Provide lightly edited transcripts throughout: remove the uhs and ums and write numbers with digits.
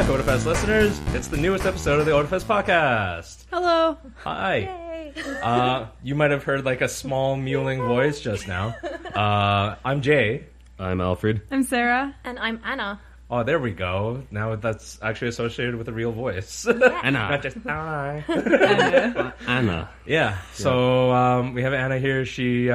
back, Otafest listeners. It's the newest episode of the Otafest Podcast. Hello. Hi. Yay. You might have heard like a small mewling voice just now. I'm Jay. I'm Alfred. I'm Sara. And I'm Anna. Oh, there we go. Now that's actually associated with a real voice. Anna. Not just hi. Anna. Yeah. So we have Anna here. She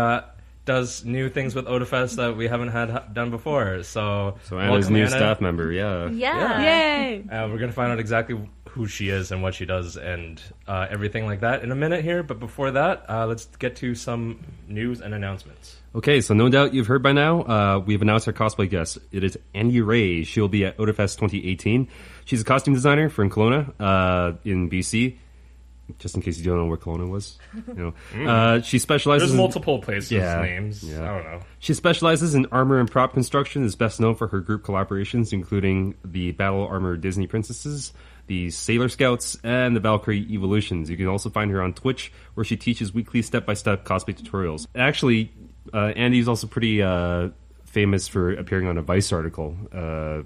does new things with Otafest that we haven't had done before. So Anna's new Anna. Staff member, yeah. Yay. We're going to find out exactly who she is and what she does and everything like that in a minute here. But before that, let's get to some news and announcements. Okay, so no doubt you've heard by now, we've announced our cosplay guest. It is Andy Ray. She'll be at Otafest 2018. She's a costume designer from Kelowna in BC. Just in case you don't know where Kelowna was. You know. She specializes There's multiple places, Yeah. names. Yeah. I don't know. She specializes in armor and prop construction, is best known for her group collaborations, including the Battle Armor Disney Princesses, the Sailor Scouts, and the Valkyrie Evolutions. You can also find her on Twitch, where she teaches weekly step-by-step cosplay tutorials. Actually, Andy's also pretty famous for appearing on a Vice article a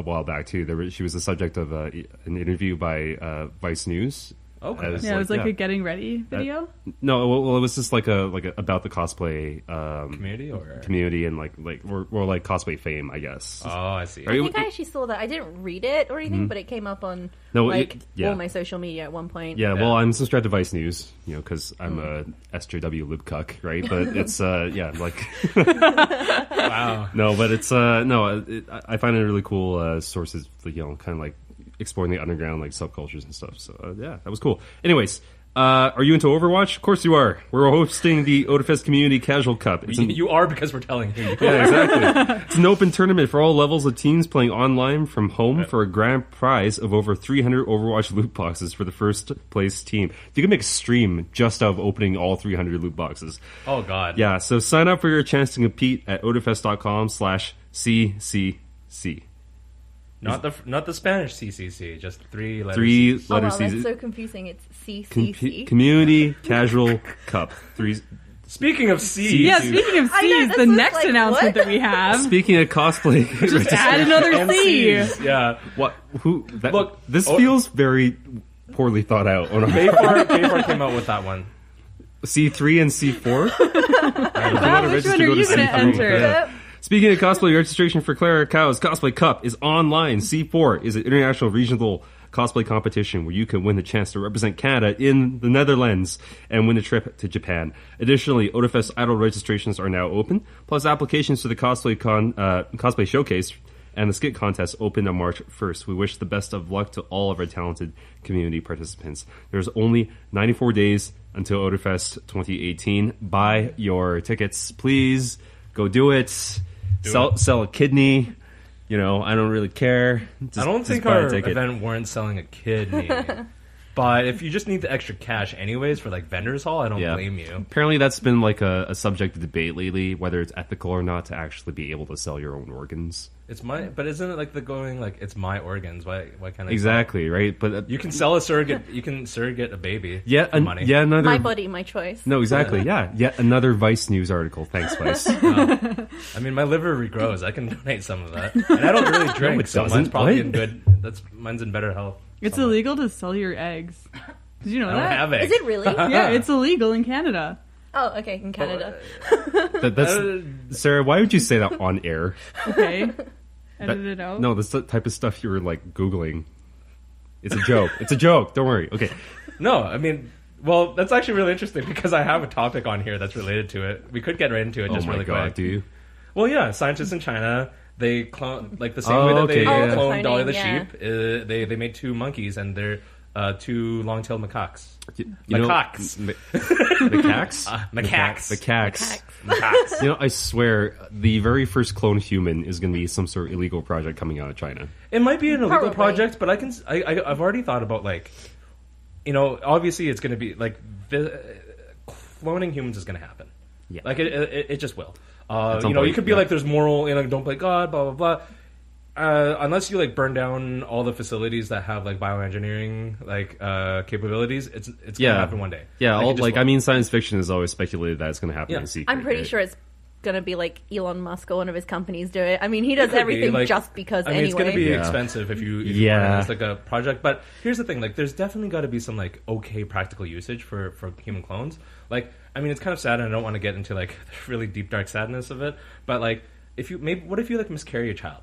while back, too. She was the subject of an interview by Vice News. Okay. Yeah, it was like a getting ready video. No, well, it was just like a about the cosplay community and like or like cosplay fame, I guess. Oh, I see. I think I actually saw that. I didn't read it or anything, but it came up on all my social media at one point. Yeah, well, I'm subscribed to Vice News, you know, because I'm a SJW libcuck, right? But it's Wow. No, but it's I find it a really cool sources, you know, kind of like exploring the underground like subcultures and stuff. So yeah, that was cool. Anyways, are you into Overwatch? Of course you are. We're hosting the Otafest Community Casual Cup. You are because we're telling you. Yeah, exactly. It's an open tournament for all levels of teams playing online from home for a grand prize of over 300 Overwatch loot boxes for the first place team. You can make a stream just of opening all 300 loot boxes. Oh, God. Yeah, so sign up for your chance to compete at otafest.com/CCC. Not the Spanish CCC, just 3 letters. 3 Oh, letter wow, C's. that's so confusing. It's CCC. Community Casual Cup. 3. Speaking of C's. Yeah, speaking of C's, the next like, announcement what? that we have. Speaking of cosplay, Just add another C. Yeah. what? Who? Look, this feels very poorly thought out. Bayfar came out with that one. C3 and C4. Wow, which one are you going to enter? Yeah. Speaking of cosplay, registration for Clara Cow's Cosplay Cup is online. C4 is an international regional cosplay competition where you can win the chance to represent Canada in the Netherlands and win a trip to Japan. Additionally, Otafest Idol registrations are now open, plus applications to the Cosplay Showcase and the Skit Contest open on March 1st. We wish the best of luck to all of our talented community participants. There's only 94 days until Otafest 2018. Buy your tickets, please. Go do it. Sell a kidney. You know, I don't really care. I don't think our event warrants selling a kidney. But if you just need the extra cash anyways for like vendors hall, I don't blame you. Apparently that's been like a subject of debate lately, whether it's ethical or not to actually be able to sell your own organs. But isn't it like the going like it's my organs? Why can't I exactly sell? Right? But you can sell a surrogate. You can surrogate a baby. For money. Yeah, another my body, my choice. No, exactly. Yeah, yet another Vice News article. Thanks, Vice. I mean, my liver regrows. I can donate some of that, and I don't really drink, so mine's probably in good. Mine's in better health. It's illegal to sell your eggs. Did you know that? I don't have eggs. Is it really? Yeah, it's illegal in Canada. Oh, okay, in Canada. That's Sarah. Why would you say that on air? Okay. Edit it out. No, that's the type of stuff you were like Googling. It's a joke. It's a joke. Don't worry. Okay. No, I mean, well, that's actually really interesting because I have a topic on here that's related to it. We could get right into it just really quick. Do you? Well, yeah, scientists in China, they clone, like the same way that they cloned Dolly the sheep, they made 2 monkeys and they're 2 long-tailed macaques. Macaques. Macaques? Macaques. Macaques. You know, I swear, the very first clone human is going to be some sort of illegal project coming out of China. It might be an illegal project, but I've already thought about, like, you know, obviously it's going to be, like, cloning humans is going to happen. Yeah. Like, it just will. You know, you could be like, there's moral, you know, don't play God, blah, blah, blah. Unless you like burn down all the facilities that have like bioengineering like capabilities, it's gonna happen one day. Yeah, I mean, science fiction has always speculated that it's gonna happen in secret. I'm pretty sure it's gonna be like Elon Musk or one of his companies do it. I mean, he does everything just because anyway. It's gonna be expensive if you it's like a project. But here's the thing: like, there's definitely got to be some like okay practical usage for human clones. Like, I mean, it's kind of sad, and I don't want to get into like the really deep dark sadness of it. But like, what if you like miscarry a child?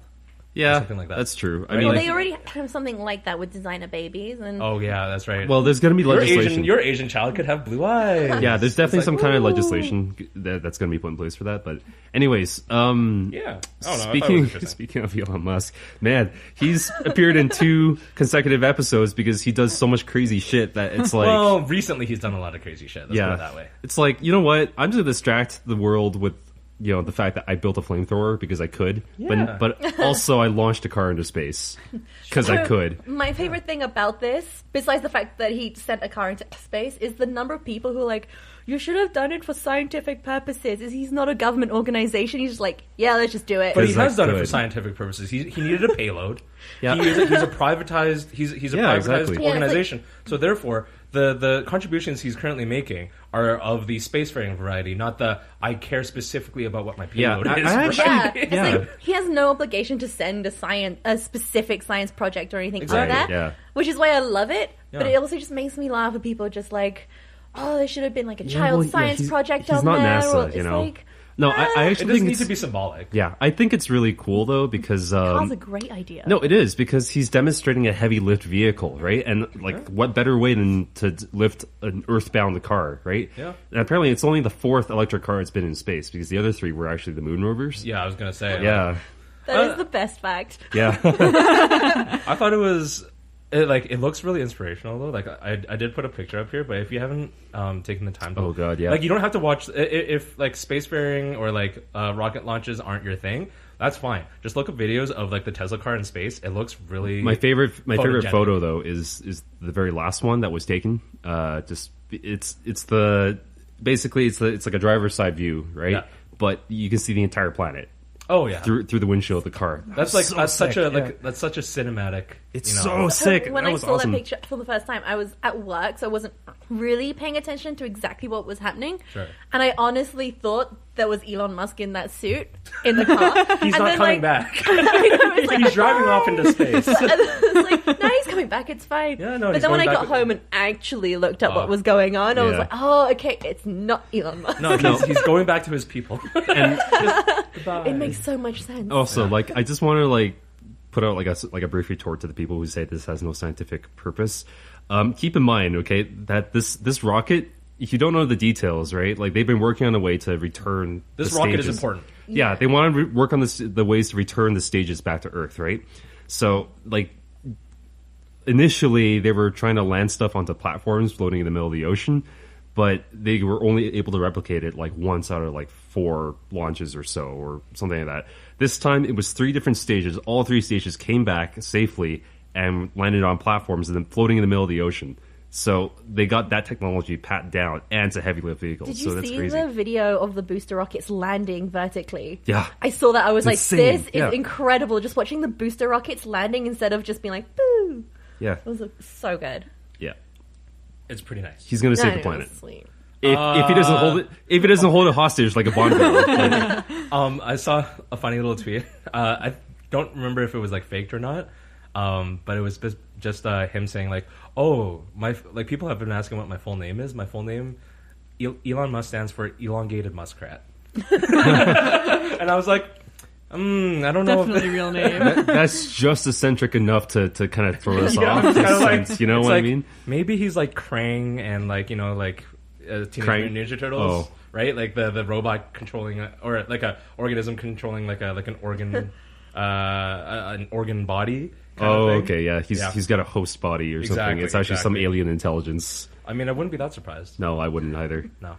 Yeah, something like that. That's true. I mean, they already have something like that with designer babies. And oh yeah, that's right. Well, there's going to be legislation. Your Asian child could have blue eyes. Yeah, there's definitely some kind of legislation that's going to be put in place for that. But anyways, yeah. Speaking of Elon Musk, man, he's appeared in 2 consecutive episodes because he does so much crazy shit that it's like. Well, recently he's done a lot of crazy shit. Let's put it that way. It's like, you know what? I'm just going to distract the world with, you know, the fact that I built a flamethrower because I could, but also I launched a car into space because I could. My favorite thing about this, besides the fact that he sent a car into space, is the number of people who are like, you should have done it for scientific purposes. He's not a government organization. He's just like, yeah, let's just do it. But he has done it for scientific purposes. He needed a payload. Yeah. He's a privatized organization. So therefore, the contributions he's currently making are of the spacefaring variety, not the I care specifically about what my payload is. It's like he has no obligation to send a specific science project or anything like that. Yeah. Which is why I love it. Yeah. But it also just makes me laugh at people just like, oh, there should have been like a child science project on there. He's not NASA, you know. Like, no, I actually think it needs to be symbolic. Yeah, I think it's really cool though because car's a great idea. No, it is because he's demonstrating a heavy lift vehicle, right? And like, what better way than to lift an earthbound car, right? Yeah. And apparently, it's only the 4th electric car that's been in space because the other 3 were actually the moon rovers. Yeah, I was gonna say. Yeah, that is the best fact. Yeah, I thought it was. It looks really inspirational though. Like I did put a picture up here, but if you haven't taken the time to, like you don't have to watch if like spacefaring or like rocket launches aren't your thing. That's fine. Just look up videos of like the Tesla car in space. It looks really. My favorite photo though is the very last one that was taken. It's like a driver's side view, right? Yeah. But you can see the entire planet. Oh yeah, through the windshield of the car. That's such a cinematic. It's so sick. When I saw that picture for the first time, I was at work, so I wasn't really paying attention to exactly what was happening. Sure. And I honestly thought there was Elon Musk in that suit in the car. He's not coming back. He's driving off into space. It's like, no, he's coming back. It's fine. Yeah, no. But then when I got home and actually looked up what was going on, I was like, oh, okay, it's not Elon Musk. No, he's going back to his people. And it makes so much sense. Also, like, I just want to like put out like a brief retort to the people who say this has no scientific purpose. Keep in mind, okay, that this rocket, if you don't know the details, right? Like they've been working on a way to return this rocket is important. Yeah, they want to work on the ways to return the stages back to Earth, right? So like initially they were trying to land stuff onto platforms floating in the middle of the ocean, but they were only able to replicate it like once out of like 4 launches or so, or something like that. This time it was 3 different stages. All 3 stages came back safely and landed on platforms and then floating in the middle of the ocean. So they got that technology pat down, and it's a heavy lift vehicle. Did you see the video of the booster rockets landing vertically? Yeah. I saw that. I was like, this is incredible. Just watching the booster rockets landing instead of just being like, boo. Yeah. It was so good. Yeah. It's pretty nice. He's going to save the planet. If he doesn't hold it hostage like a Bond villain. I saw a funny little tweet. I don't remember if it was like faked or not. But it was just him saying like, "Oh, people have been asking what my full name is. My full name, Elon Musk, stands for elongated muskrat." And I was like, I don't know. Definitely real name. That's just eccentric enough to kind of throw us off. You know what I mean? Maybe he's like Krang and Teenage Mutant Ninja Turtles, right? Like the robot controlling, or like a organism controlling like an organ, an organ body. Okay, yeah. He's got a host body or something. It's actually some alien intelligence. I mean, I wouldn't be that surprised. No, I wouldn't either. No.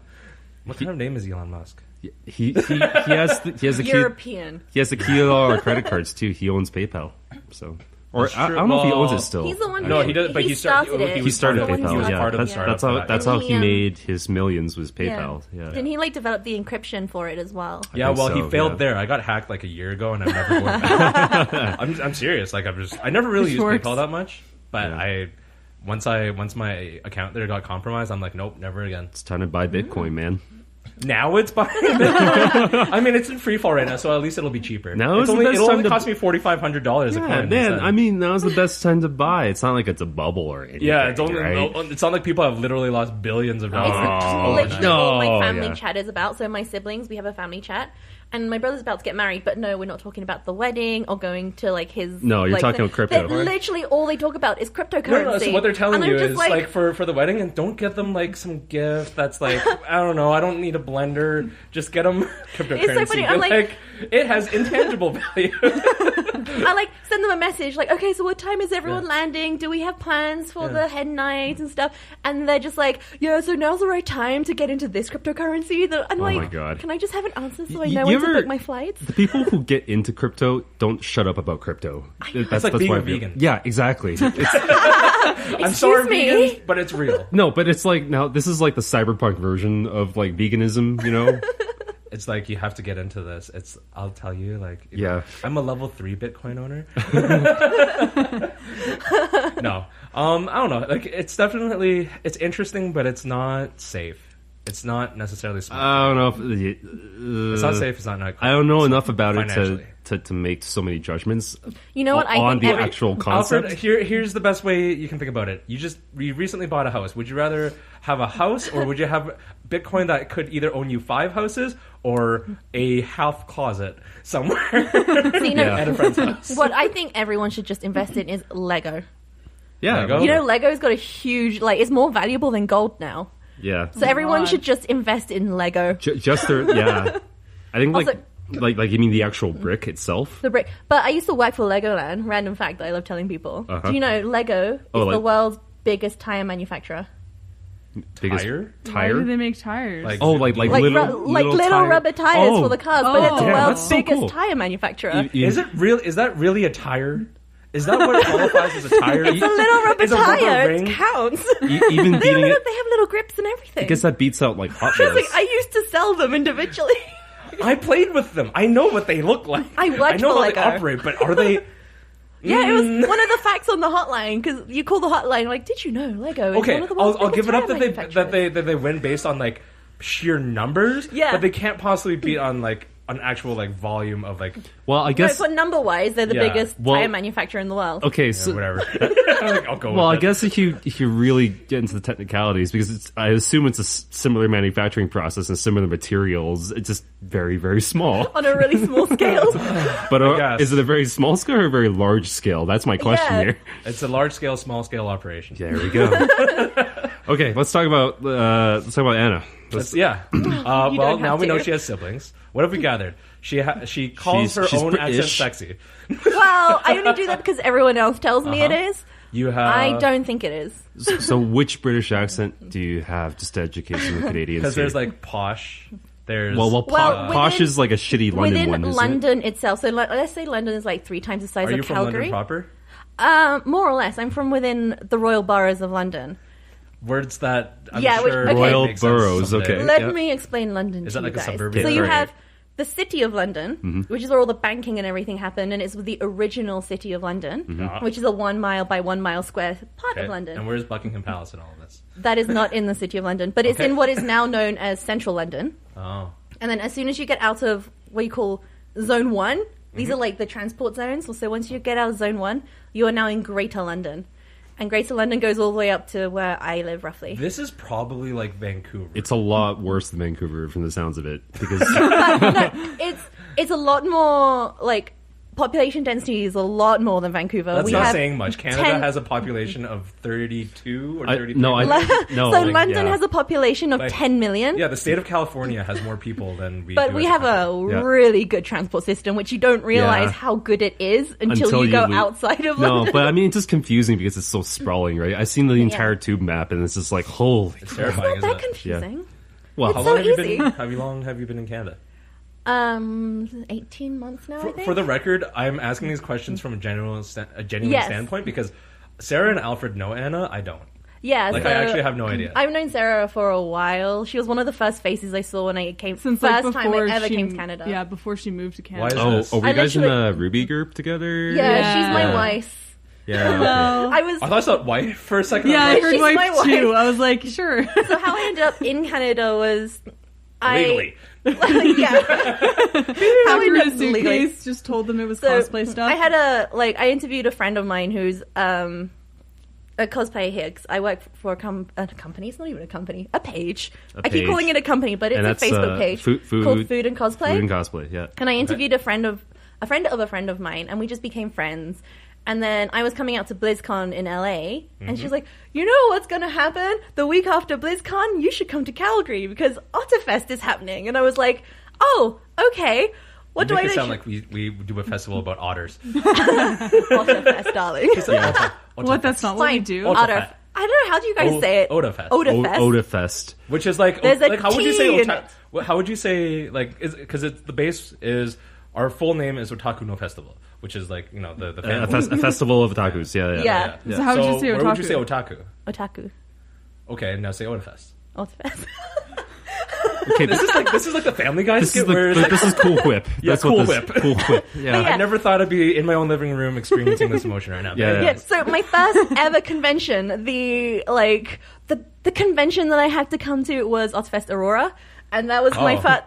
What kind of name is Elon Musk? He has a European. He has the key to all our credit cards too. He owns PayPal, so. Or I don't know if he owns it still. He's the one. No, he does. But he started it. He started PayPal. Yeah, that's how he made his millions. Was PayPal. Yeah. Didn't he develop the encryption for it as well? Yeah. Well, he failed there. I got hacked like a year ago, and I'm never going back. I'm serious. Like I never really used PayPal that much, but once my account there got compromised, I'm like, nope, never again. It's time to buy Bitcoin, man. Now it's buying. I mean, it's in free fall right now, so at least it'll be cheaper. Now it'll only cost me $4,500 a coin. Man, I mean, now's the best time to buy. It's not like it's a bubble or anything. Yeah, it's not like people have literally lost billions of dollars. It's literally all my family chat is about. So my siblings, we have a family chat. And my brother's about to get married, but no, we're not talking about the wedding or going to like his. No, you're talking about crypto. Literally, all they talk about is cryptocurrency. No, so what they're telling you is like for the wedding, and don't get them like some gift that's like I don't know. I don't need a blender. Just get them cryptocurrency. It's so funny. I'm like, it has intangible value. I like send them a message like, okay, so what time is everyone landing? Do we have plans for the hen night and stuff? And they're just like, yeah, so now's the right time to get into this cryptocurrency. I'm like, my God. Can I just have an answer so I know when to book my flights? The people who get into crypto don't shut up about crypto. That's like being a vegan. Yeah, exactly. I'm sorry, vegans, but it's real. No, but it's like now this is like the cyberpunk version of like veganism, you know? It's like you have to get into this. I'll tell you, like, I'm a level 3 Bitcoin owner. No, I don't know. Like, it's interesting, but it's not safe. It's not necessarily smart. I don't know if it's not safe. It's not. I don't know enough about it to make so many judgments. You know what? On the actual concept. Alfred, here's the best way you can think about it. You recently bought a house. Would you rather have a house, or would you have Bitcoin that could either own you 5 houses or a half closet somewhere at a friend's house? What I think everyone should just invest in is Lego. Yeah, Lego? You know, Lego's got a huge it's more valuable than gold now. Yeah. So everyone should just invest in Lego. Just I think also, like you mean the actual brick itself? The brick. But I used to work for Legoland. Random fact that I love telling people. Uh-huh. Do you know Lego is the world's biggest tire manufacturer? Tire? Why do they make tires? Like little rubber tires for the cars, but it's the world's biggest cool. tire manufacturer. Is it real? Is that really a tire? Is that what qualifies as a tire? It's a little rubber tire. It counts. Even they have little grips and everything. I guess that beats out like Hot Wheels. I used to sell them individually. I played with them. I know what they look like. I know how Lego. they operate, but are they? Yeah, it was one of the facts on the hotline, because you call the hotline like, did you know Lego is one of the world's I'll give it up biggest that they win based on like sheer numbers. Yeah, but they can't possibly beat on like an actual like volume of like. Well, I guess. No, but number wise, they're the biggest tire manufacturer in the world. Okay, so whatever. I'll go. Well, with I guess if you really get into the technicalities, because I assume it's a similar manufacturing process and similar materials. It's just very, very small on a really small scale. But is it a very small scale or a very large scale? That's my question here. It's a large scale, small scale operation. There we go. Okay, let's talk about Anna. Well, now we know she has siblings. What have we gathered? She calls her own British. accent sexy. Well, I only do that because everyone else tells me it is. I don't think it is. So which British accent do you have, just to educate some Canadians? Because there's like posh. There's posh is like a shitty London one. Within London itself, so let's say London is like 3 times the size of Calgary. Are you from London proper? More or less. I'm from within the royal boroughs of London. Words that I'm sure royal boroughs. Okay, let me explain London. Is that like you guys. a suburban? So you have the city of London, which is where all the banking and everything happened, and it's the original city of London, which is a 1 mile by 1 mile square part of London. And where's Buckingham Palace and all of this? That is not in the city of London, but it's in what is now known as central London. Oh. And then as soon as you get out of what you call Zone 1, these are like the transport zones. So once you get out of Zone 1, you are now in Greater London. And Greater London goes all the way up to where I live, roughly. This is probably like Vancouver. It's a lot worse than Vancouver from the sounds of it. Because it's a lot more, like, population density is a lot more than Vancouver. That's not saying much. Canada has a population of 32 or 33 London has a population of 10 million. Yeah, the state of California has more people than we do. But we have a really good transport system, which you don't realize how good it is until you go outside of London. No, but I mean, it's just confusing because it's so sprawling, right? I've seen the entire tube map, and it's just like, holy. It's terrifying, isn't it? It's not that confusing. Yeah. Well, how long have you been? How long have you been in Canada? 18 months now, I think. For the record, I'm asking these questions from a genuine standpoint because Sarah and Alfred know Anna. I don't. Yeah, I actually have no idea. I've known Sara for a while. She was one of the first faces I saw when I came. Since first time I ever came to Canada. Yeah, before she moved to Canada. Why is this? Were you guys in a Ruby group together? Yeah, she's my wife. Yeah. Okay. I thought I saw wife for a second. Yeah, I heard she's wife my too. wife. I was like, sure. So how I ended up in Canada was Legally. Yeah. How in a suitcase just told them it was cosplay stuff. I interviewed a friend of mine who's a cosplay here. I work for a company. It's not even a company. A page. I keep calling it a company, but it's a Facebook page called Food and Cosplay. Food and Cosplay, yeah. And I interviewed a friend of a friend of mine, and we just became friends. And then I was coming out to BlizzCon in LA, and she's like, you know what's going to happen? The week after BlizzCon, you should come to Calgary because Otafest is happening. And I was like, oh, okay. What do I do? It sound like we do a festival about otters. Otafest, darling. What? That's not what we do. Otter. I don't know. How do you guys say it? Otafest. Otafest. Which is like, how would you say? How would you say because the base is our full name is Otaku no Festival, which is like the a festival of otakus. Yeah. So how would you say otaku? Where would you say otaku? Otaku. Okay, now say Otafest. Otafest. Okay, this is like the Family Guy skit where this is Cool Whip. That's Cool what Whip. Cool Whip. Yeah. I never thought I'd be in my own living room experiencing this emotion right now. Yeah. So my first ever convention, the convention that I had to come to was Otafest Aurora. And that was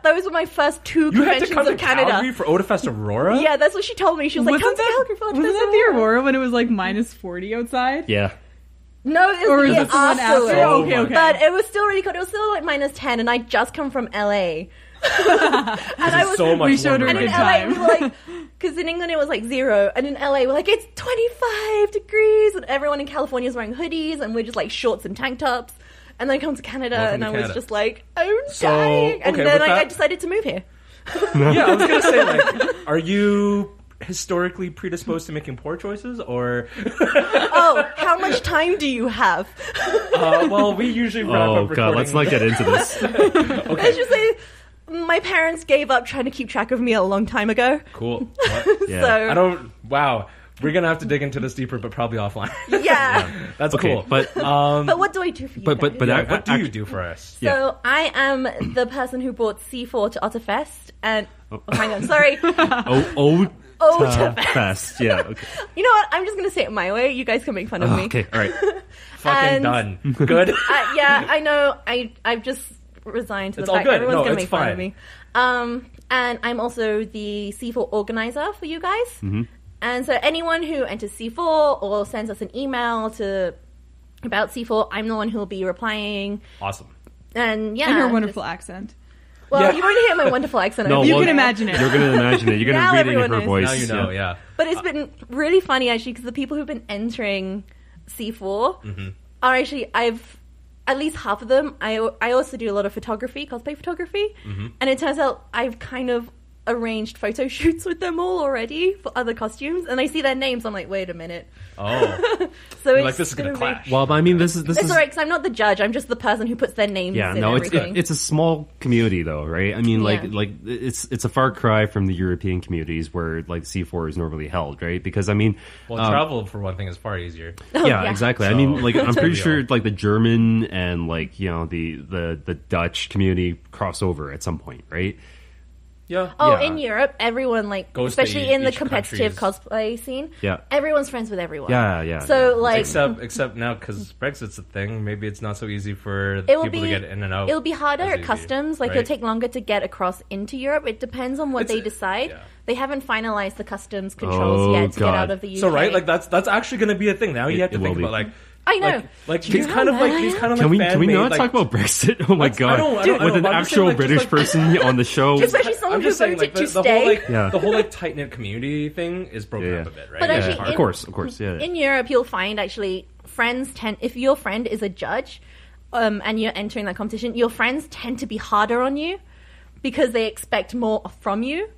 those were my first two conventions of Canada. You had to come to Calgary for Otafest Aurora? Yeah, that's what she told me. She was like, come to Calgary for Otafest Aurora. Wasn't that the Aurora when it was like minus 40 outside? Yeah. No, it was the year afterwards. Okay. But it was still really cold. It was still like minus 10, and I'd just come from LA. And I was so much we showed her a good time. We were like, because in England it was like 0, and in LA we're like, it's 25 degrees, and everyone in California is wearing hoodies, and we're just like shorts and tank tops. And then I come to Canada, and I was just like, I'm dying. And then I decided to move here. Yeah, I was going to say, are you historically predisposed to making poor choices, or... Oh, how much time do you have? Well, we usually wrap up recording. Oh, God, let's not get into this. Okay. Let's just say my parents gave up trying to keep track of me a long time ago. Cool. Yeah. So, wow. We're going to have to dig into this deeper, but probably offline. Yeah. That's cool. But what do I do for you guys? What do you do for us? So I am the person who brought C4 to Otafest, and... hang on, sorry. Otafest. Yeah. Okay. You know what? I'm just going to say it my way. You guys can make fun of me. Okay, all right. Fucking done. Good. Yeah, I know. I've just resigned to the fact everyone's going to make fun of me. And I'm also the C4 organizer for you guys. Mm-hmm. And so anyone who enters C4 or sends us an email about C4, I'm the one who will be replying. Awesome. And yeah. And her wonderful accent. Well, you won't hear my wonderful accent. You can imagine it. You're going to imagine it. You're going to read it in her voice. Now you know, yeah. But it's been really funny, actually, because the people who've been entering C4 are actually, at least half of them, I also do a lot of photography, cosplay photography. Mm-hmm. And it turns out I've kind of arranged photo shoots with them all already for other costumes, and I see their names. I'm like, wait a minute. Oh, so it's like this is gonna clash. Well, I mean, this is it's alright because I'm not the judge. I'm just the person who puts their names. Yeah, in no, everything. it's a small community though, right? I mean, like it's a far cry from the European communities where like C4 is normally held, right? Because I mean, travel for one thing is far easier. Yeah, exactly. So, I mean, like I'm pretty sure like the German and like the Dutch community cross over at some point, right? Yeah. In Europe, everyone especially in the competitive cosplay scene. Yeah. Everyone's friends with everyone. Yeah. So except now because Brexit's a thing, maybe it's not so easy for people to get in and out. It'll be harder at customs. It'll take longer to get across into Europe. It depends on what they decide. Yeah. They haven't finalized the customs controls yet to get out of the UK. So that's actually going to be a thing now. You have to think about I know. He's kind of Can we not talk about Brexit? Oh my god! I don't with an actual British person on the show, especially someone who voted to stay. The whole tight knit community thing is broken up a bit, right? But actually, of course, yeah. In Europe, you'll find actually friends tend. If your friend is a judge, and you're entering that competition, your friends tend to be harder on you. Because they expect more from you.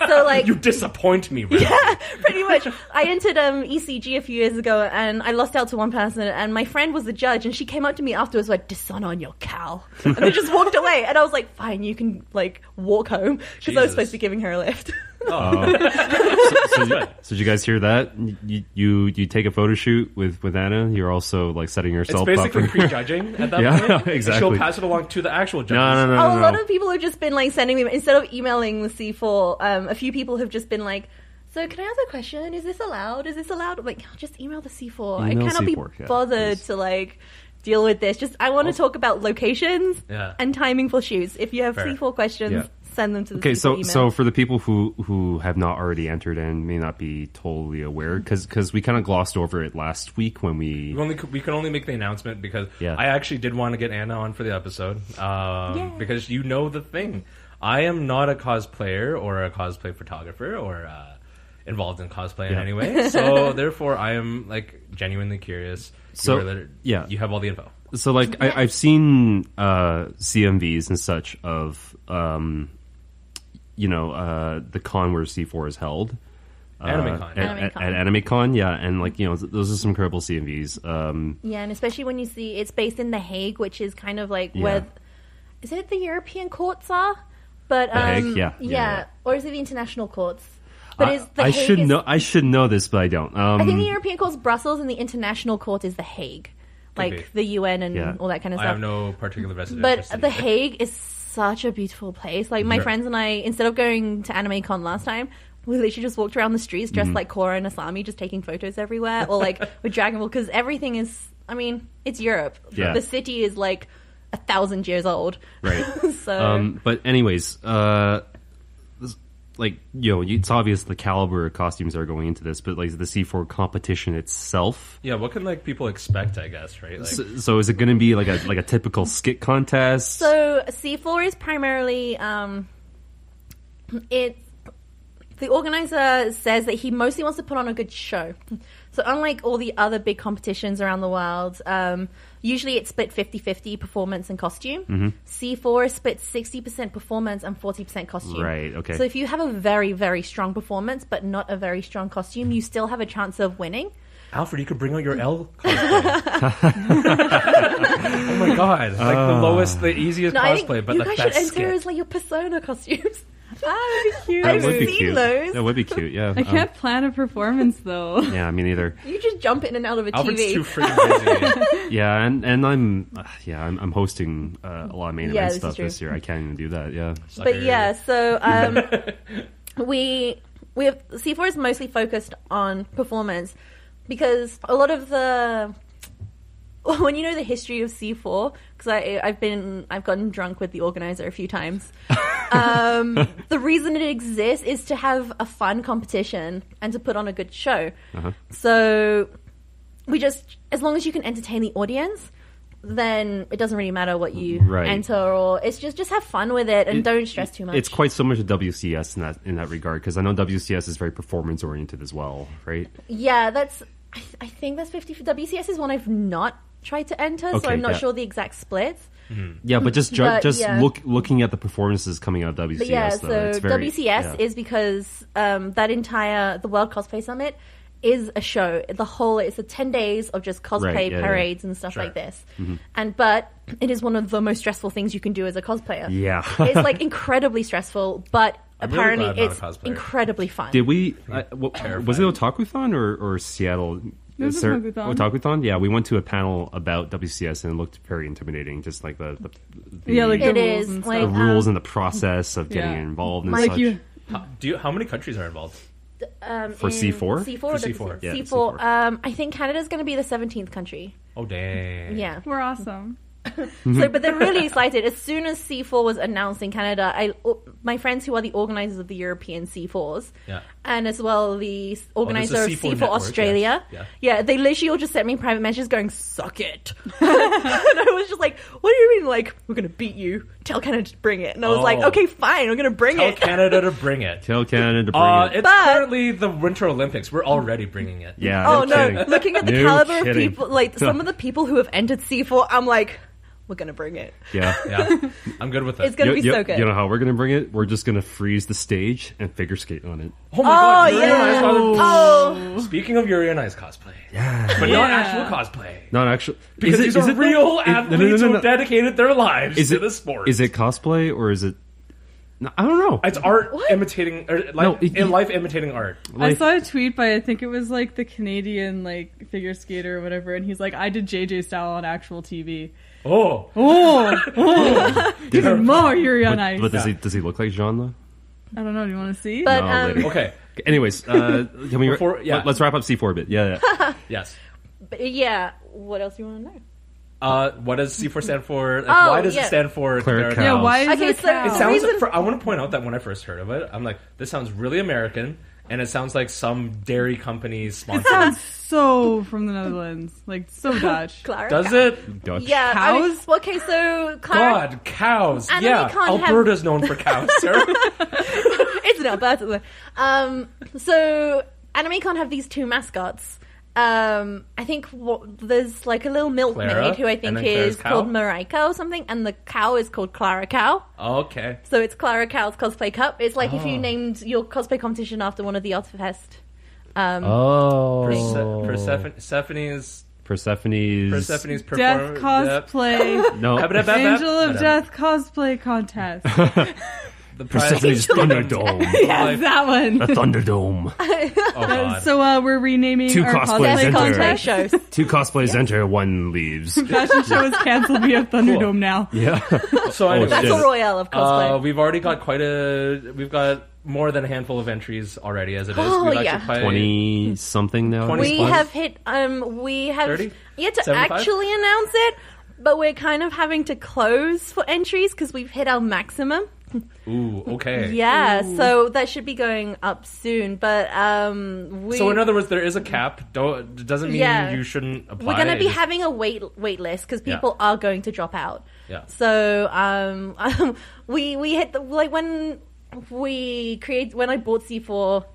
So you disappoint me, right? Yeah, pretty much. I entered ECG a few years ago, and I lost out to one person, and my friend was the judge, and she came up to me afterwards like, dishonor on your cow. And they just walked away, and I was like, fine, you can walk home, because I was supposed to be giving her a lift. So did you guys hear that? You take a photo shoot with Anna. You're also setting yourself up. It's basically prejudging at that point. Exactly. She'll pass it along to the actual judges. No. A lot of people have just been sending me, instead of emailing the C4. A few people have just been like, so can I ask a question? Is this allowed? I'm like, just email the C4. I cannot be bothered deal with this. I want to talk about locations and timing for shoots. If you have C4 questions, send them to the C4 email. So for the people who have not already entered and may not be totally aware, because we kind of glossed over it last week when we can only make the announcement because I actually did want to get Anna on for the episode because you know the thing. I am not a cosplayer or a cosplay photographer or involved in cosplay in any way. So therefore, I am like genuinely curious. So you have all the info. So like I've seen CMVs and such of the con where C4 is held. AnimeCon. At AnimeCon, and like those are some incredible CMVs. And especially when you see it's based in The Hague, which is kind of like where is it the European courts are? But The Hague, or is it the international courts? But I should know this, but I don't. I think the European court is Brussels, and the international court is The Hague, like the UN and all that kind of stuff. I have no particular resident. But The Hague is such a beautiful place. Like my friends and I, instead of going to AnimeCon last time, we literally just walked around the streets dressed like Korra and Asami, just taking photos everywhere, or like with Dragon Ball, because everything is. I mean, it's Europe. Yeah. The city is like 1,000 years old. Right. So. But anyways, it's obvious the caliber of costumes that are going into this, but like the C4 competition itself. Yeah, what can like people expect? I guess, right? Like, so is it going to be like a typical skit contest? So C4 is primarily the organizer says that he mostly wants to put on a good show. So unlike all the other big competitions around the world, usually it's split 50-50 performance and costume. Mm-hmm. C4 is split 60% performance and 40% costume. Right, okay. So if you have a very, very strong performance but not a very strong costume, you still have a chance of winning. Alfred, you could bring out your L cosplay. Oh my god. Like the lowest, the easiest cosplay, but the best skit. You guys should enter as like your persona costumes. That'd be cute. That would be seen cute. those. That would be cute, yeah. I can't plan a performance, though. Yeah, me neither. You just jump in and out of a Alfred's TV. too freaking busy. Yeah, and I'm hosting a lot of main event stuff this year. I can't even do that, yeah. Sucker. But yeah, so we have C4 is mostly focused on performance because a lot of when you know the history of C4, because I've gotten drunk with the organizer a few times. The reason it exists is to have a fun competition and to put on a good show. Uh-huh. So as long as you can entertain the audience, then it doesn't really matter what you enter, or it's just have fun with it and don't stress too much. It's quite similar to WCS in that regard, because I know WCS is very performance oriented as well, right? Yeah, I think that's 50. WCS is one I've not tried to enter, so I'm not sure the exact splits. Mm-hmm. Yeah, but looking at the performances coming out of WCS, but yeah, so WCS is because the World Cosplay Summit is a show. It's a 10 days of just cosplay parades and stuff like this. Mm-hmm. But it is one of the most stressful things you can do as a cosplayer. Yeah. It's like incredibly stressful, but apparently it's incredibly fun. Did we, was it Otakuthon or Seattle? Otakuthon? Yeah, we went to a panel about WCS and it looked very intimidating. Just like the rules and the process of getting involved and such. How many countries are involved? For C4? C4? For C4. Yeah, C4. I think Canada's going to be the 17th country. Oh, dang. Yeah. We're awesome. But they're really excited. As soon as C4 was announced in Canada, my friends who are the organizers of the European C4s, and as well the organizer of C4 Network, Australia, they literally all just sent me private messages going, "Suck it," and I was just like, "What do you mean? Like we're gonna beat you? Tell Canada to bring it." And I was like, "Okay, fine, I'm gonna bring it." Tell Canada to bring it. Tell Canada to bring it. It's currently the Winter Olympics. We're already bringing it. Yeah. Oh no! Looking at the caliber of people, like some of the people who have entered C4, I'm like, we're going to bring it. Yeah. I'm good with it. It's going to be so good. You know how we're going to bring it? We're just going to freeze the stage and figure skate on it. Oh my god. Yeah. Speaking of Yuri and I's cosplay. Yeah. But not actual cosplay. Not actual. Because these are real athletes who dedicated their lives to the sport. Is it cosplay or is it... No, I don't know. It's art imitating... life imitating art. I saw a tweet by, I think it was like the Canadian like figure skater or whatever, and he's like, I did JJ style on actual TV. Oh. Even more Yuri on Ice. But does he look like Jean though? I don't know. Do you want to see? But, no, later. Okay. Anyways, can we? Let's wrap up C4 a bit. Yeah. Yes. But yeah. What else do you want to know? What does C4 stand for? Like, why does it stand for Clara Clara Cows? Yeah, why is Okay, it so cow? It sounds. reason- I want to point out that when I first heard of it, I'm like, this sounds really American, and it sounds like some dairy company's sponsor. sounds so from the Netherlands, like so Dutch. Clara Does Cow. it? Dutch. Yeah. Cows? Okay, so Clara... God, cows. Anime Yeah, can't have- Alberta's known for cows, sir. It's not bad. So Anime can't have these two mascots. I think there's like a little milkmaid Clara, who I and think then Clara's is cow? called Marika or something, and the cow is called Clara Cow. Okay. So it's Clara Cow's Cosplay Cup. It's like if you Oh. named your cosplay competition after one of the Otafest. Persephone's Persephone's Death cosplay. no. Angel of Death cosplay contest. The prize. Persephone's Thunderdome. Yes, that one. The Thunderdome. Oh God. So we're renaming Two our cosplays cosplay enter. contest. shows. Two cosplays enter, one leaves. Fashion show is canceled. We have Thunderdome now. Yeah. So anyway, That's shit. a royale of cosplay. we've already got we've got more than a handful of entries already as it is. Oh, We've yeah. actually played 20 something now. 20 we plus? have hit. We have 30? yet to 75? actually announce it, but we're kind of having to close for entries because we've hit our maximum. Ooh, okay. Yeah, so that should be going up soon. But So in other words, there is a cap. Doesn't mean Yeah. you shouldn't apply. we're going to It be just- having a wait list because Yeah. people are going to drop out. Yeah. So we hit the like when I bought C4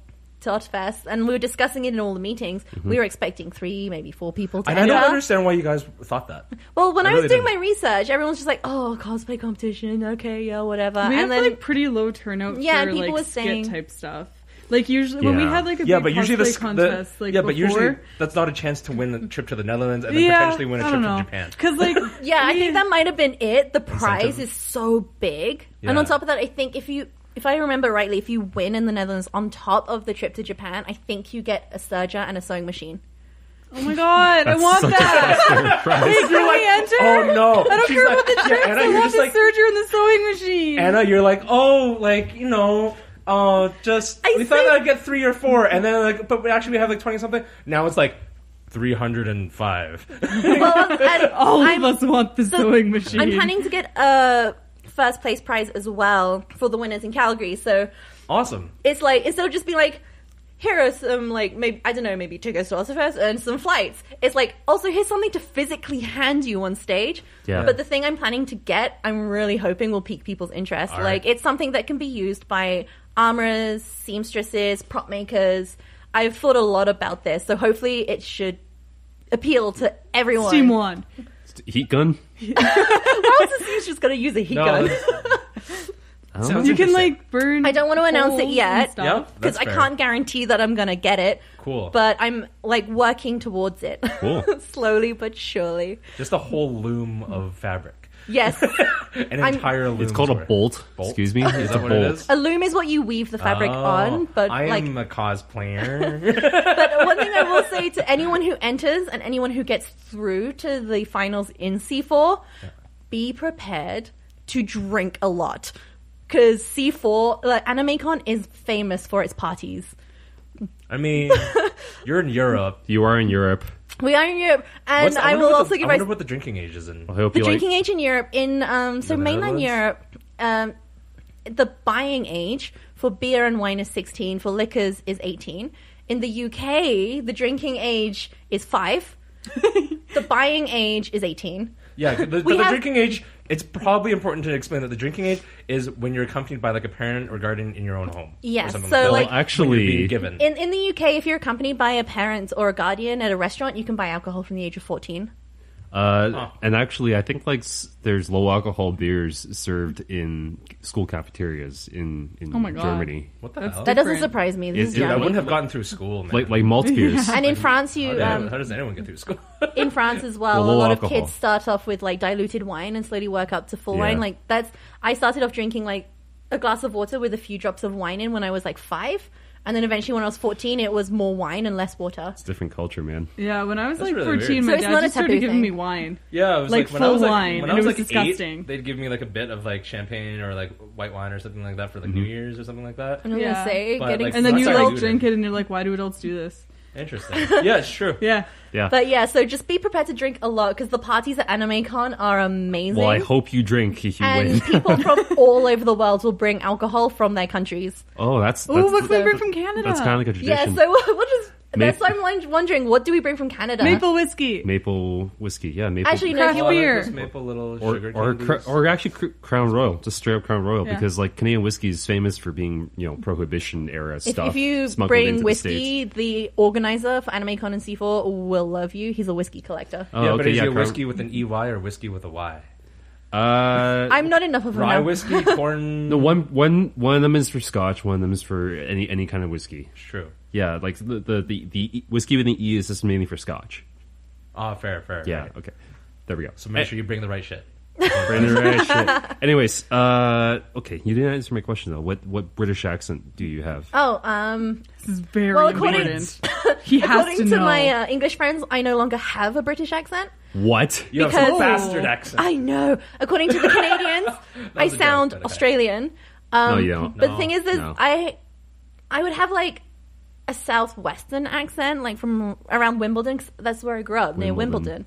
to Otafest and we were discussing it in all the meetings. We were expecting 3, maybe 4 people to And I don't enter. understand why you guys thought that. Well, when I I was really doing didn't. my research, everyone was just like, "Oh, cosplay competition, okay, yeah, whatever." We and have then like pretty low turnout Yeah, for and people like were saying- skit type stuff. Like usually when we Yeah. had like a Yeah, big but usually cosplay contest, like but usually before, that's not a chance to win a trip to the Netherlands and then yeah, potentially win a I trip don't to know. Japan. Because like yeah, I think that might have been it. The prize Incentive. is so big, and Yeah. on top of that, I think if I remember rightly, if you win in the Netherlands on top of the trip to Japan, I think you get a serger and a sewing machine. oh my god, I That's want such a that. prize. Hey, can we enter? Oh no! I don't She's care like, about the trips. Anna, I you're want just the like serger and the sewing machine. Anna. You're like, oh, like just I we thought think- I'd get 3 or 4, and then like, but we actually have like 20 something. Now it's like 305. Well, and all I'm, of us want the sewing machine. I'm planning to get a first place prize as well for the winners in Calgary. So Awesome. it's like instead of just being like, here are some like maybe I don't know, maybe tickets to Ozzed and some flights. It's like also here's something to physically hand you on stage. Yeah. But the thing I'm planning to get, I'm really hoping will pique people's interest. All Like right. it's something that can be used by armorers, seamstresses, prop makers. I've thought a lot about this, so hopefully it should appeal to everyone. Steam one. Heat gun? How is the seamstress going to use a heat gun? Sounds You can interesting. like burn. I don't want to announce it holes yet. and stuff. Yeah, Because that's I fair. can't guarantee that I'm gonna get it. Cool. But I'm like working towards it. Cool. Slowly but surely. Just a whole loom of fabric. Yes. An entire loom. It's called a bolt. Bolt? Excuse me. Is It's that a what it bolt. is? A loom is what you weave the fabric on, but I like am a cosplayer. but one thing I will say to anyone who enters and anyone who gets through to the finals in C4, be prepared to drink a lot. Because C4, like AnimeCon is famous for its parties. I mean, you're in Europe. You are in Europe. We are in Europe, and I will also give I you wonder what the drinking age is in. I hope the you drinking like. age in Europe. In so The mainland Netherlands? Europe, the buying age for beer and wine is 16. For liquors is 18. In the UK, the drinking age is 5. The buying age is 18. Yeah, but the drinking age, it's probably important to explain that the drinking age is when you're accompanied by like a parent or guardian in your own home. Yes, Or something so, that. like- When you're Actually, being given. In the UK, if you're accompanied by a parent or a guardian at a restaurant, you can buy alcohol from the age of 14. and actually, I think like there's low alcohol beers served in school cafeterias in Oh my God. Germany. What the That's hell? That doesn't Different. surprise me. This is Dude, I Germany. wouldn't have gotten through school, man. Like malt beers. And in France, how, you how does anyone get through school? in France as well, Well, a low lot alcohol. of kids start off with like diluted wine and slowly work up to full Yeah. wine. Like I started off drinking like a glass of water with a few drops of wine in when I was like 5, and then eventually when I was 14, it was more wine and less water. It's a different culture, man. Yeah, when I was That's like really 14, weird. my So it's dad not a just started taboo giving thing. me wine. Yeah, it was Like when I was full like wine, when and I it was was like disgusting. 8, they'd give me like a bit of like champagne or like white wine or something like that for like Mm-hmm. New Year's or something like that. I'm Yeah. gonna say But, getting like, And then That's you how I like do it. drink it, and you're like, why do adults do this? Interesting. Yeah, it's true. Yeah. Yeah. But yeah, so just be prepared to drink a lot because the parties at AnimeCon are amazing. Well, I hope you drink if you and win. people from all over the world will bring alcohol from their countries. Oh, that's Ooh, what can we bring from Canada? That's kind of like a Yeah, tradition. so we'll just... That's why I'm wondering, what do we bring from Canada? Maple whiskey. Maple whiskey, yeah. Maple. Actually, no, if you Craft want... beer. Just maple little or sugar or, candies. or actually Crown Royal, just straight up Crown Royal, Yeah. because like Canadian whiskey is famous for being Prohibition era stuff. If you smuggled bring into whiskey, the organizer for AnimeCon and C4 will love you. He's a whiskey collector. Oh, yeah, okay, but is yeah, it Crown- whiskey with an EY or whiskey with a Y? I'm not enough of a Rye man. whiskey, corn. No, one of them is for Scotch, one of them is for any kind of whiskey. It's true. Yeah, like the whiskey with an E is just mainly for Scotch. Ah, fair. Yeah, right. okay. There we go. So make sure you bring the right shit. Bring the right shit. Anyways, okay, you didn't answer my question though. What British accent do you have? This is very well, important. He has according to to know. my English friends, I no longer have a British accent. What? You have Because- some bastard accent. I know. According to the Canadians, I was a joke, sound but okay. Australian. No, you don't. But the thing is, No. I would have like a southwestern accent, like from around Wimbledon. 'Cause that's where I grew up, near Wimbledon. Wimbledon.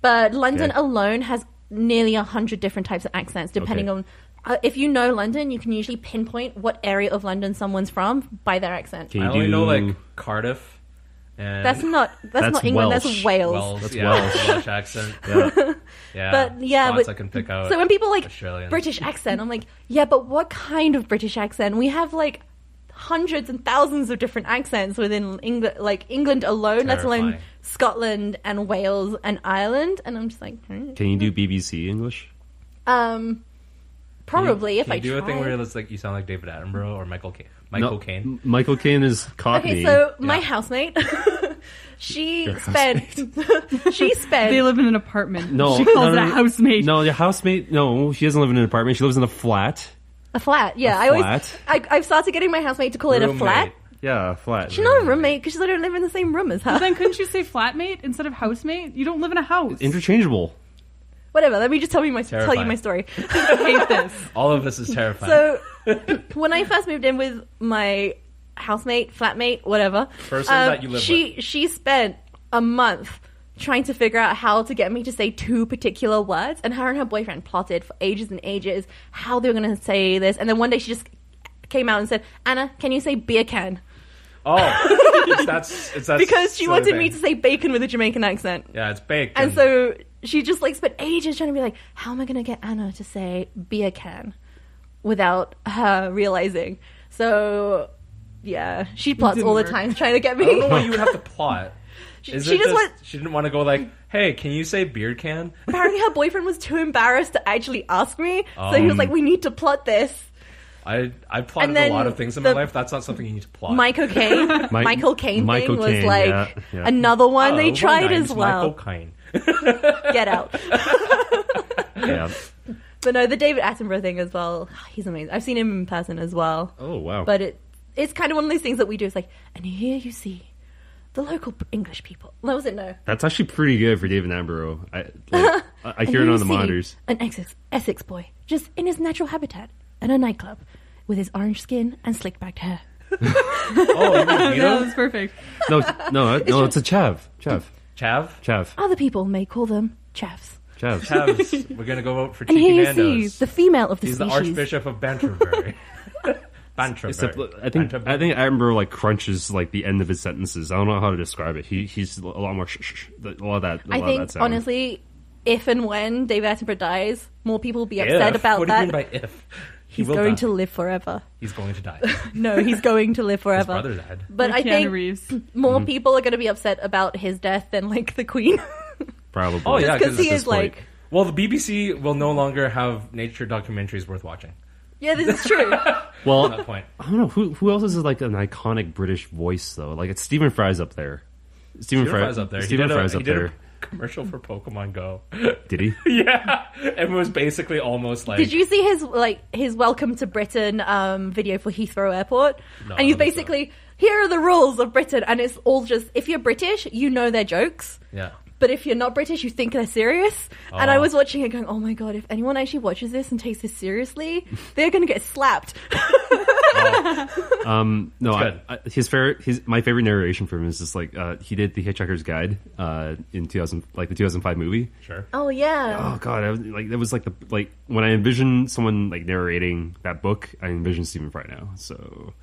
But London Okay. alone has nearly 100 different types of accents, depending Okay. on. If you know London, you can usually pinpoint what area of London someone's from by their accent. Can I you only do know like Cardiff. And That's not That's England. Welsh. That's Wales. Welsh. That's yeah, Welsh. it's a Welsh accent. Yeah. Yeah, But yeah, Scots but- I can pick out. So when people like Australian. British accent, I'm like, yeah, but what kind of British accent? We have like hundreds and thousands of different accents within England, like England alone, let alone Terrifying. Scotland and Wales and Ireland. And I'm just like, Can you do BBC English? probably if Can I you do tried. a thing where it's like you sound like David Attenborough or Michael Caine? Michael Caine is Cockney. Okay, so my Yeah. housemate, she Your spent, They live in an apartment. No, She calls no, it no, a no. housemate. No, your housemate. No, she doesn't live in an apartment. She lives in a flat. a flat. Yeah, A I always, flat? I've started getting my housemate to call it a Roommate. flat. Yeah, a flat. She's not a roommate because I don't live in the same room as her. Then couldn't you say flatmate instead of housemate? You don't live in a house. Interchangeable. Whatever. Let me just tell you my Terrifying. story. I hate this. All of this is terrifying. So when I first moved in with my housemate, flatmate, whatever, Person that you live she spent a month trying to figure out how to get me to say two particular words, and her boyfriend plotted for ages and ages how they were going to say this, and then one day she just came out and said, "Anna, can you say beer can?" it's that Because she silly wanted thing. me to say bacon with a Jamaican accent. Yeah, it's bacon. And so she just like spent ages trying to be like, how am I going to get Anna to say beer can without her realizing? So yeah, she plots didn't all the work. time trying to get I don't know me. why you would have to plot. Is she it just want- she didn't want to go like, hey, can you say beard can? Apparently her boyfriend was too embarrassed to actually ask me. So he was like, we need to plot this. I plotted And then a lot of things in my the- life. That's not something you need to plot. Michael Caine Michael thing Caine, was like yeah. another one Oh, they my tried name's as well. Michael Caine. Get out. Yeah. But no, the David Attenborough thing as well. He's amazing. I've seen him in person as well. Oh wow. But it's kind of one of those things that we do. It's like, and here you see the local English people. No, was it no? That's actually pretty good for David Attenborough. I And hear it here on you the see monitors. An Essex boy, just in his natural habitat, in a nightclub, with his orange skin and slick backed hair. Oh, you mean No, Vito? it's perfect. No, it's a chav. Chav? Other people may call them chavs. Chavs. We're going to go vote for And Cheeky here you Nando's. see the female of the He's species. the Archbishop of Banterbury. Except, Banterbury. I think Attenborough like crunches like the end of his sentences. I don't know how to describe it. He's a lot more a lot of that. I think, sound. honestly, if and when David Attenborough dies, more people will be upset about what that. do you mean by if? He He's will going die. to live forever. He's going to die. No, he's going to live His forever. brother died. But Or I Keanu think Reeves. more people are going to be upset about his death than like the Queen. Probably. Oh, yeah, Because he at is this point. like, Well, the BBC will no longer have nature documentaries worth watching. yeah, this is true. At Well, that point. I don't know who else is like an iconic British voice though. Like it's Stephen Fry's up there. Stephen Fry's up there. Stephen Fry's he up did there. a commercial for Pokemon Go. Did he? Yeah, it was basically almost like. Did you see his Welcome to Britain video for Heathrow Airport? No, and he's I don't think basically, here are the rules of Britain, and it's all just, if you're British, you know their jokes. Yeah. But if you're not British, you think they're serious. And Oh. I was watching it going, oh my god, if anyone actually watches this and takes this seriously, they're going to get slapped. No, my favorite narration from him is just like he did the Hitchhiker's Guide in 2000, like the 2005 movie. Sure. Oh yeah. Oh god, that was like when I envision someone like narrating that book, I envision Stephen Fry now. So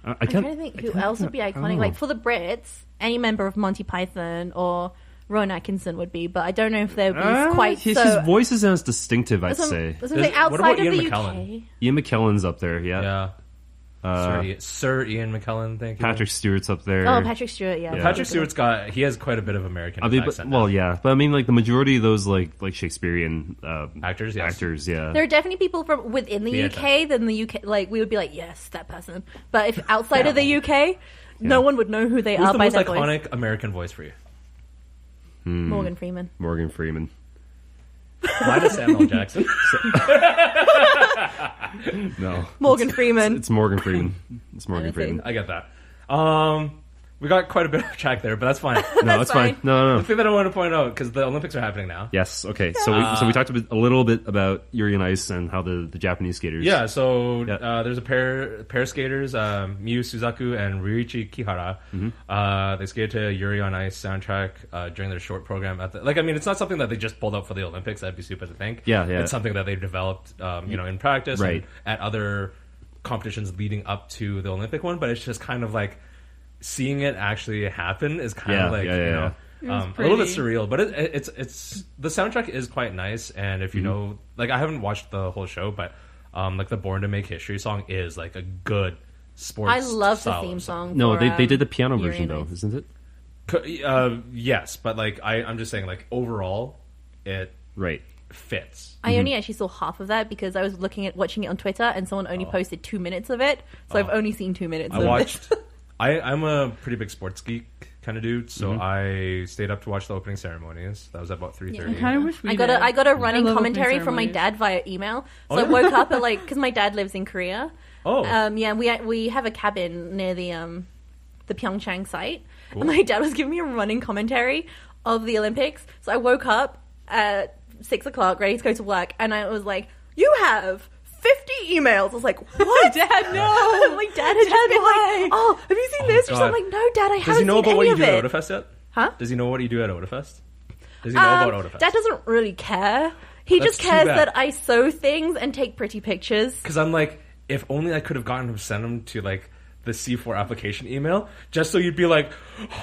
I'm trying to think who else would be iconic. Like for the Brits, any member of Monty Python or Rowan Atkinson would be, but I don't know if they would be quite his so... His voice isn't as distinctive, I'd say. Outside of Ian the McKellen? UK... Ian McKellen's up there, Yeah. Sir Ian McKellen, thank you. Patrick Stewart's up there. Oh, Patrick Stewart, yeah. Patrick Stewart's he has quite a bit of American accent. Well, yeah. But I mean, like, the majority of those, like Shakespearean actors, yes. yeah. There are definitely people from within the UK, then the UK, like, we would be like, yes, that person. But if outside of the UK, no one would know who they are by their voice. Who's the most iconic American voice for you? Morgan Freeman. Morgan Freeman. Mine is Samuel Jackson. No. Morgan Freeman. It's Morgan Freeman. It's Morgan Freeman. I get that. We got quite a bit off track there, but that's fine. No, that's fine. No. The thing that I want to point out, because the Olympics are happening now. Yes, okay. So we talked a little bit about Yuri on Ice and how the Japanese skaters... Yeah, so there's a pair of skaters, Miyu Suzaku and Ryuichi Kihara. Mm-hmm. They skated to Yuri on Ice soundtrack during their short program. It's not something that they just pulled up for the Olympics. That'd be stupid to think. Yeah. It's something that they developed in practice and at other competitions leading up to the Olympic one, but it's just kind of like... Seeing it actually happen is kind of like a little bit surreal, but it's the soundtrack is quite nice. And if you know, like, I haven't watched the whole show, but like the Born to Make History song is like a good sports. I love the theme song. No, they did the piano version though, isn't it? Yes, but like I'm just saying, like overall, it fits. I only actually saw half of that because I was watching it on Twitter, and someone only posted 2 minutes of it, so I've only seen 2 minutes. I watched. I'm a pretty big sports geek kind of dude, so I stayed up to watch the opening ceremonies. That was at about 3:30. I kind of wish I got a running commentary from my dad via email. So I woke up at because my dad lives in Korea. We have a cabin near the Pyeongchang site, and my dad was giving me a running commentary of the Olympics. So I woke up at 6 o'clock, ready to go to work, and I was like, "You have 50 emails." I was like, what? Dad, no. My dad had just been like, oh, have you seen this? Or something. I'm like, no, Dad, I haven't seen any of it. Does he know about what you do at Otafest yet? Huh? Does he know what you do at Otafest? Does he know about Otafest? Dad doesn't really care. He just cares that I sew things and take pretty pictures. Because I'm like, if only I could have gotten him to send them to like the C4 application email, just so you'd be like,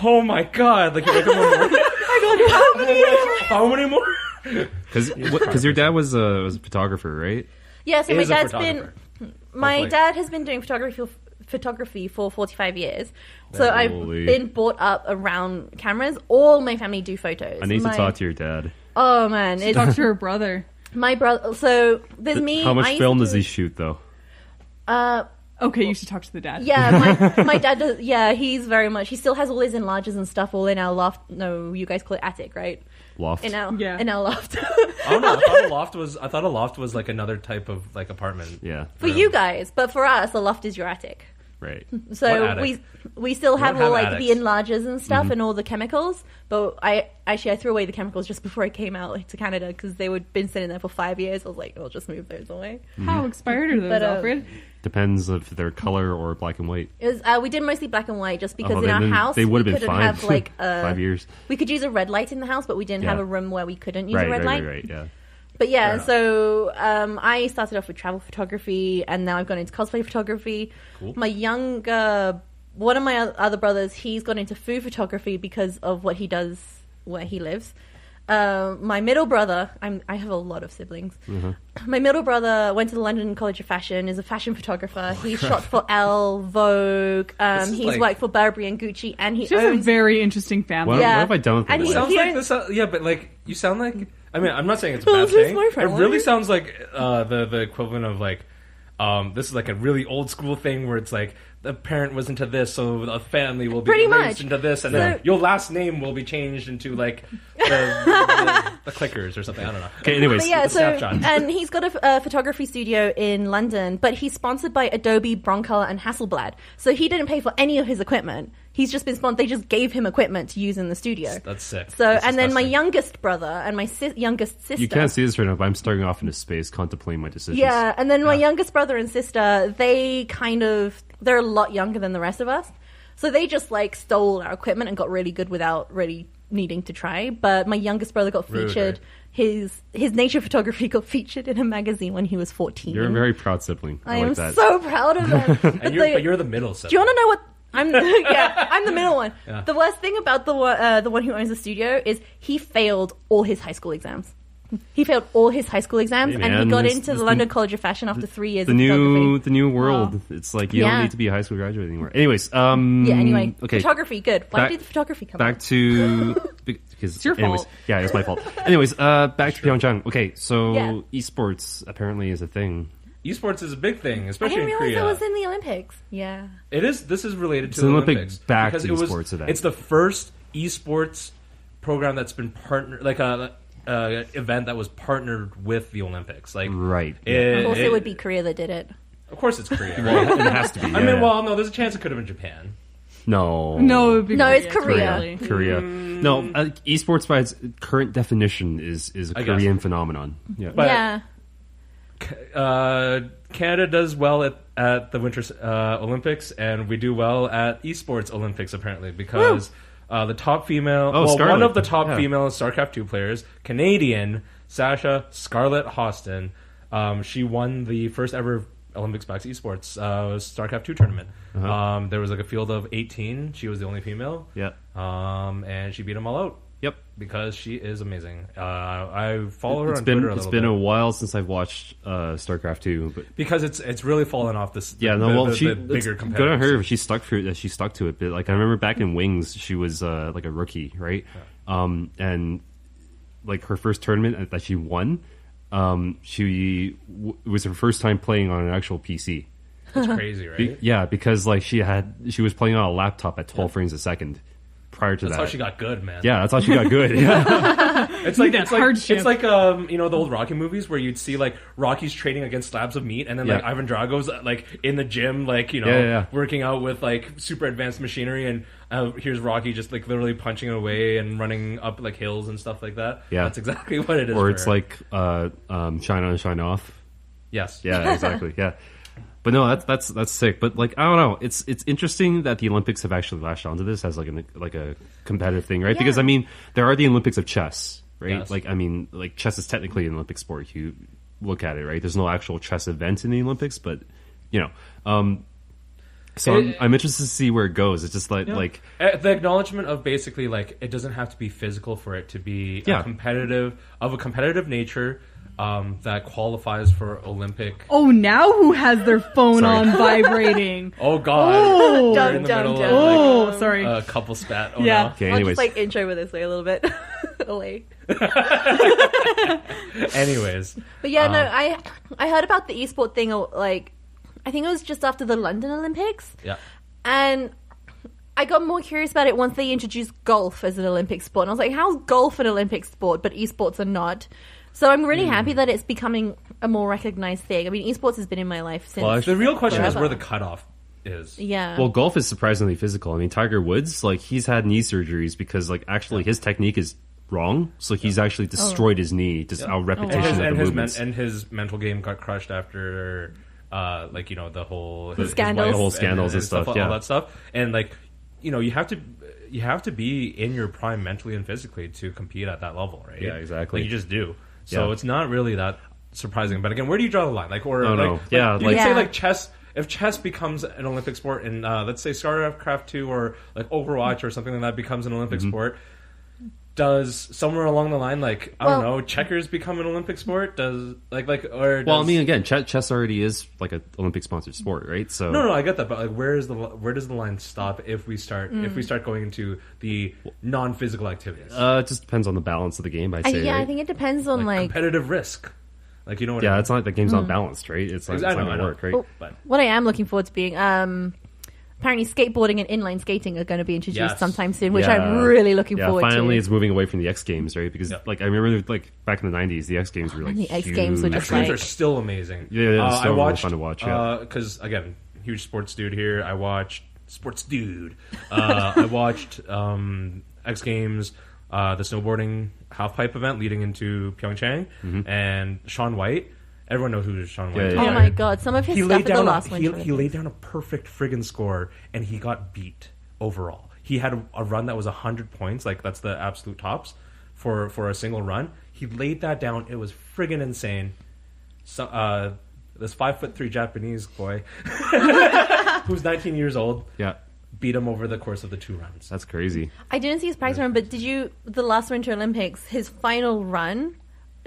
oh my god, like you wake up in the morning. I go, how many more? Because your dad was a photographer, right? Yeah, so my dad has been doing photography for 45 years. So I've been brought up around cameras. All my family do photos. I need to talk to your dad. Oh man, talk to her brother. My brother. So there's me. How much film does he shoot though? Okay, you should talk to the dad. Yeah, my dad does. Yeah, he's very much. He still has all his enlargers and stuff all in our loft. No, you guys call it attic, right? Loft. In our loft. Oh no, I thought a loft was like another type of like apartment. Yeah. For you guys, but for us, a loft is your attic. Right. So we still have all like the enlargers and stuff and all the chemicals. But I threw away the chemicals just before I came out to Canada because they would been sitting there for 5 years. I was like, I'll just move those away. How expired are those, Alfred? Depends if they're color or black and white. It was, we did mostly black and white just because in our house they would have been fine. Have like 5 years. We could use a red light in the house, but we didn't have a room where we couldn't use a red light. Right, yeah. But yeah, so I started off with travel photography, and now I've gone into cosplay photography. Cool. My one of my other brothers, he's gone into food photography because of what he does where he lives. My middle brother, I have a lot of siblings. Mm-hmm. My middle brother went to the London College of Fashion, is a fashion photographer. He shot for Elle, Vogue. He's worked for Burberry and Gucci, and he owns a very interesting family. What have I done with him? Sounds like this. Yeah, but like you sound like. I mean, I'm not saying it's a bad thing. It really sounds like the equivalent of like. This is like a really old school thing where it's like the parent was into this, so the family will be raised into this, and then your last name will be changed into like the clickers or something. I don't know. Okay, anyways, and he's got a photography studio in London, but he's sponsored by Adobe, Broncolor, and Hasselblad, so he didn't pay for any of his equipment. He's just been sponsored. They just gave him equipment to use in the studio. That's sick. So, That's and then my disgusting. youngest brother and my youngest sister. You can't see this right now, but I'm starting off into space, contemplating my decisions. Yeah, and then my youngest brother and sister, they're a lot younger than the rest of us. So they just like stole our equipment and got really good without really needing to try. But my youngest brother got featured. His nature photography got featured in a magazine when he was 14. You're a very proud sibling. I am like that. so proud of him. And you're the middle sibling. Do you want to know what? I'm the middle one. Yeah. The worst thing about the one who owns the studio is he failed all his high school exams. He failed all his high school exams, and he got into the London College of Fashion after 3 years of photography. The new world. It's like you don't need to be a high school graduate anymore. Anyways, anyway, okay. Photography, good. Why did the photography come back up? to because it's your fault. Yeah, it's my fault. Anyways, back to Pyeongchang. Okay, so esports apparently is a thing. Esports is a big thing, especially I didn't in realize Korea. it was in the Olympics. Yeah, It is. This is related to It's the an Olympic Olympics backed because esports event. It's the first esports program that's been partnered, like a event that was partnered with the Olympics. Like, right. Of course, it would be Korea that did it. Of course, it's Korea. Well, it has to be. I mean, well, no, there's a chance it could have been Japan. No, No, it would be it's Korea. Korea. No, esports by its current definition is a I guess. Korean phenomenon. Yeah. But- Canada does well at the Winter Olympics, and we do well at esports Olympics apparently because the top female, one of the top female StarCraft 2 players, Canadian Scarlett Hostin, she won the first ever Olympics back to esports StarCraft 2 tournament. There was like a field of 18. She was the only female. Yeah. And she beat them all out. Yep. Because she is amazing. I follow her on been, Twitter a It's little been bit. a while since I've watched StarCraft 2. But Because it's really fallen off this. yeah, no, well, the bigger competitors. good on her. She stuck to it. But like I remember back in Wings, she was like a rookie, right? And like her first tournament that she won, it was her first time playing on an actual PC. That's crazy, right? Yeah, because like she was playing on a laptop at 12 frames a second. Prior to That's that, how she got good, man. yeah, that's how she got good. Yeah. It's like hardship. it's like the old Rocky movies where you'd see like Rocky's training against slabs of meat, and then like Yeah. Ivan Drago's like in the gym, like working out with like super advanced machinery, and here's Rocky just like literally punching away and running up like hills and stuff like that. Yeah. That's exactly what it is. Or for it's her. like shine on, shine off. yes, Yeah, exactly. Yeah. But no, that's sick. But like I don't know, it's interesting that the Olympics have actually latched onto this as like a competitive thing, right? Yeah. Because I mean, there are the Olympics of chess, right? Yes. Like I mean, like chess is technically an Olympic sport if you look at it, right? There's no actual chess event in the Olympics, but you know, so I'm interested to see where it goes. It's just like the acknowledgement of basically like it doesn't have to be physical for it to be a competitive nature. That qualifies for Olympic. Oh, now who has their phone on vibrating? Oh God! Oh, We're in the middle of, oh, sorry. a couple spat. Oh, Yeah. no. okay. I'll Anyways, just like intro with this way a little bit away. Anyways, But yeah, no, I heard about the esport thing. Like, I think it was just after the London Olympics, yeah. and I got more curious about it once they introduced golf as an Olympic sport. And I was like, how's golf an Olympic sport, but esports are not? So I'm really happy that it's becoming a more recognized thing. I mean, esports has been in my life since. Well, The real question is forever. where the cutoff is. Yeah. well, golf is surprisingly physical. I mean, Tiger Woods, like he's had knee surgeries because like actually his technique is wrong, so he's actually destroyed his knee just out repetition of the movements. And his mental game got crushed after, the whole his scandals. wife The whole scandals and stuff, all yeah. that stuff. And like, you have to be in your prime mentally and physically to compete at that level, right? Yeah, exactly. Like you just do. So Yeah. it's not really that surprising. But again, where do you draw the line? Like, or Oh, like, no. Yeah, you like- could say Yeah. like chess. If chess becomes an Olympic sport, and let's say StarCraft 2 or like Overwatch or something like that becomes an Olympic sport, does somewhere along the line, like I don't Well- know, checkers become an Olympic sport? Does or Well, I does- mean, again, chess already is like an Olympic sponsored sport, right? So no, I get that, but like, where does the line stop if we start going into the non-physical activities, it just depends on the balance of the game. I'd say. yeah, right? I think it depends on like competitive risk? Like you know what? I Yeah, mean? it's not like the game's not balanced, right? It's like it's I not know, gonna I know. work, right? Oh, But what I am looking forward to being. Apparently, skateboarding and inline skating are going to be introduced Yes. sometime soon, which Yeah. I'm really looking Yeah, forward finally to. it's moving away from the X Games, right? Because like I remember like back in the 90s, the X Games were like the X Games were huge. just X Games like- are still amazing. Yeah, it's I still really watched fun to watch, yeah. because again, huge sports dude here. I watched sports dude. I watched X Games, the snowboarding halfpipe event leading into Pyeongchang, and Shaun White. Everyone knows who Shaun White is. Oh my god, some of his stuff at the last Winter He laid down a perfect friggin' score, and he got beat overall. He had a run that was 100 points, like that's the absolute tops for a single run. He laid that down. It was friggin' insane. So, this 5'3" Japanese boy, who's 19 years old, beat him over the course of the 2 runs. That's crazy. I didn't see his practice run, but the last Winter Olympics, his final run,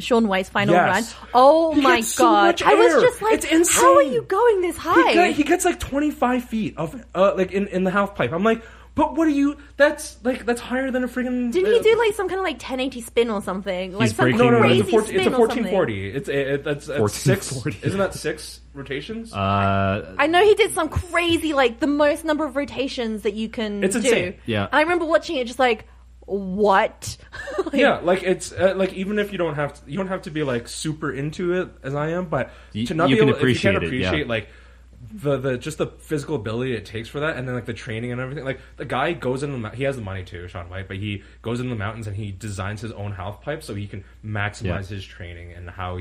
Shaun White's final run. Oh my god! I was just like, it's insane. How are you going this high? He gets like 25 feet of like in the half pipe. I'm like, but what are you? That's higher than a friggin'. Didn't he do like some kind of like 1080 spin or something? Like some breaking. crazy it's a spin or something. 1440. That's 6. Isn't that 6 rotations? I know he did some crazy, like the most number of rotations that you can It's do. insane. Yeah. And I remember watching it just like, what? Like it's like even if you don't have to be like super into it as I am, but to not you be can able, appreciate if you can't appreciate it, like the just the physical ability it takes for that, and then like the training and everything. Like the guy goes in he has the money too, Shaun White, but he goes in the mountains and he designs his own half pipe so he can maximize his training and how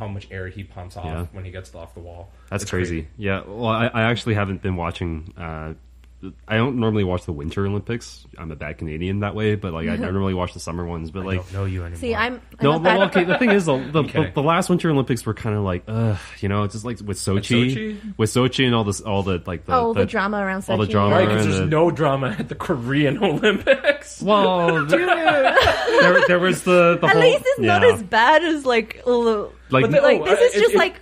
much air he pumps off when he gets off the wall. That's crazy. Yeah. Well, I actually haven't been watching. I don't normally watch the Winter Olympics. I'm a bad Canadian that way, but like I normally watch the summer ones. But like, I don't know you anymore. See, I'm no. not bad. Well, okay. The thing is, the last Winter Olympics were kind of like, just like with Sochi, and all the like the drama around Sochi. All the drama, right? Because there's no drama at the Korean Olympics. Well, there was the at whole, least it's not as bad as like this is just like,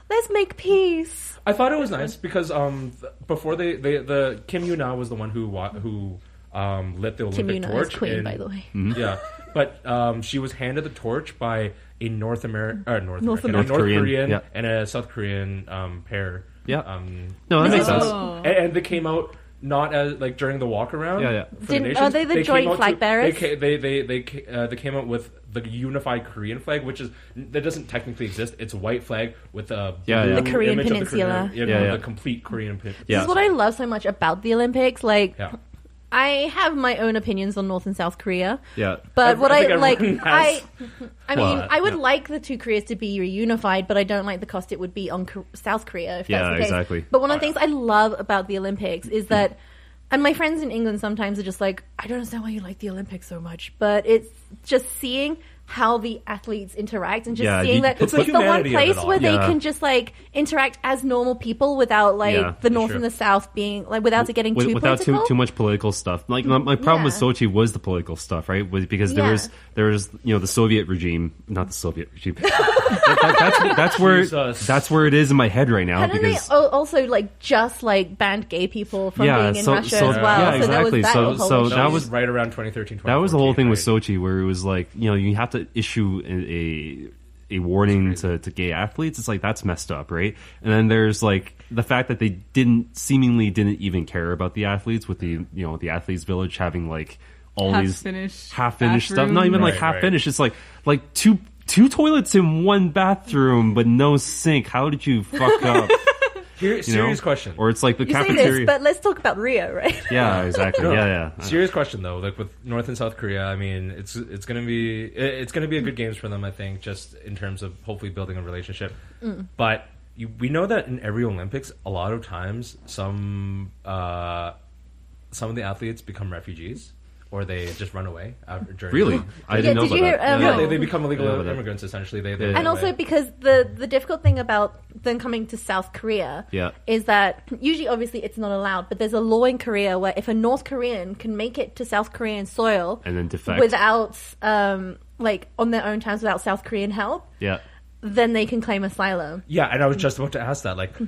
let's make peace. I thought it was nice because before the Kim Yoo-na was the one who lit the Olympic Kim Yoo-na torch. Is queen, by the way. Yeah, but she was handed the torch by a North Korean and a South Korean pair. Yeah. No, that makes sense. And they came out not as like during the walk around. Yeah. Are they the joint flag bearers? They came out with the unified Korean flag, that doesn't technically exist. It's a white flag with a the Korean peninsula. The complete Korean peninsula. This is what I love so much about the Olympics. Like, I have my own opinions on North and South Korea. Yeah, but what I like, I Well, I would like the two Koreas to be reunified, but I don't like the cost it would be on South Korea if that's the case. Exactly. But one of the things I love about the Olympics is that, and my friends in England sometimes are just like, I don't understand why you like the Olympics so much, but it's just seeing how the athletes interact and just seeing that it's the one place where they can just like interact as normal people without like the North and the South being like without it getting too political. too much political stuff. Like my problem with Sochi was the political stuff, right? Because there was the Soviet regime, not the Soviet regime. that's where it is in my head right now. And then because they also like just like banned gay people from being in Russia as well. Yeah, exactly. So that was right around 2013. That was the whole thing with Sochi, where it was like you have to issue a warning to gay athletes. It's like that's messed up, right? And then there's like the fact that they seemingly didn't even care about the athletes, with the the athletes village having like all these half finished stuff, not even like half finished. It's like two toilets in one bathroom but no sink. How did you fuck up? Serious question. Or it's like the you cafeteria. Say this, but let's talk about Rio, right? Yeah, exactly. Yeah. Serious question though. Like with North and South Korea, I mean, it's gonna be a good games for them. I think just in terms of hopefully building a relationship. But we know that in every Olympics, a lot of times some of the athletes become refugees. Or they just run away during. Really, I didn't know about that. They become illegal immigrants essentially. They and also because the difficult thing about them coming to South Korea is that usually, obviously, it's not allowed. But there's a law in Korea where if a North Korean can make it to South Korean soil and then defect without like on their own terms without South Korean help, then they can claim asylum. Yeah, and I was just about to ask that. Like, do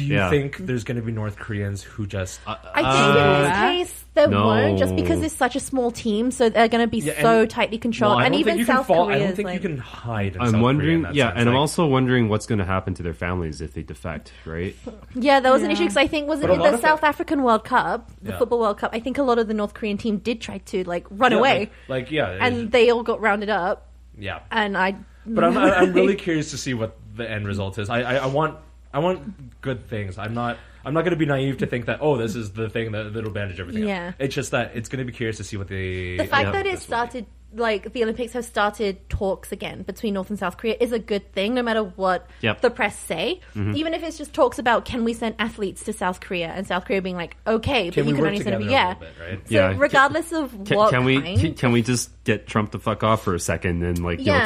you think there's going to be North Koreans who just? I think in this case there won't, just because it's such a small team, so they're going to be so tightly controlled. And even South Korea, I don't think you can hide. I'm wondering, and I'm also wondering what's going to happen to their families if they defect, right? Yeah, there was an issue because I think in the South African World Cup, the football World Cup, I think a lot of the North Korean team did try to like run away, and they all got rounded up. Yeah, and But I'm really curious to see what the end result is. I want I want good things. I'm not going to be naive to think that this is the thing that'll bandage everything. Yeah. Up. It's just that it's going to be curious to see what the fact that it started. Like, the Olympics have started talks again between North and South Korea is a good thing, no matter what the press say. Even if it's just talks about, can we send athletes to South Korea, and South Korea being like, okay, but you can only send them. Right? So regardless of what can we just get Trump to fuck off for a second and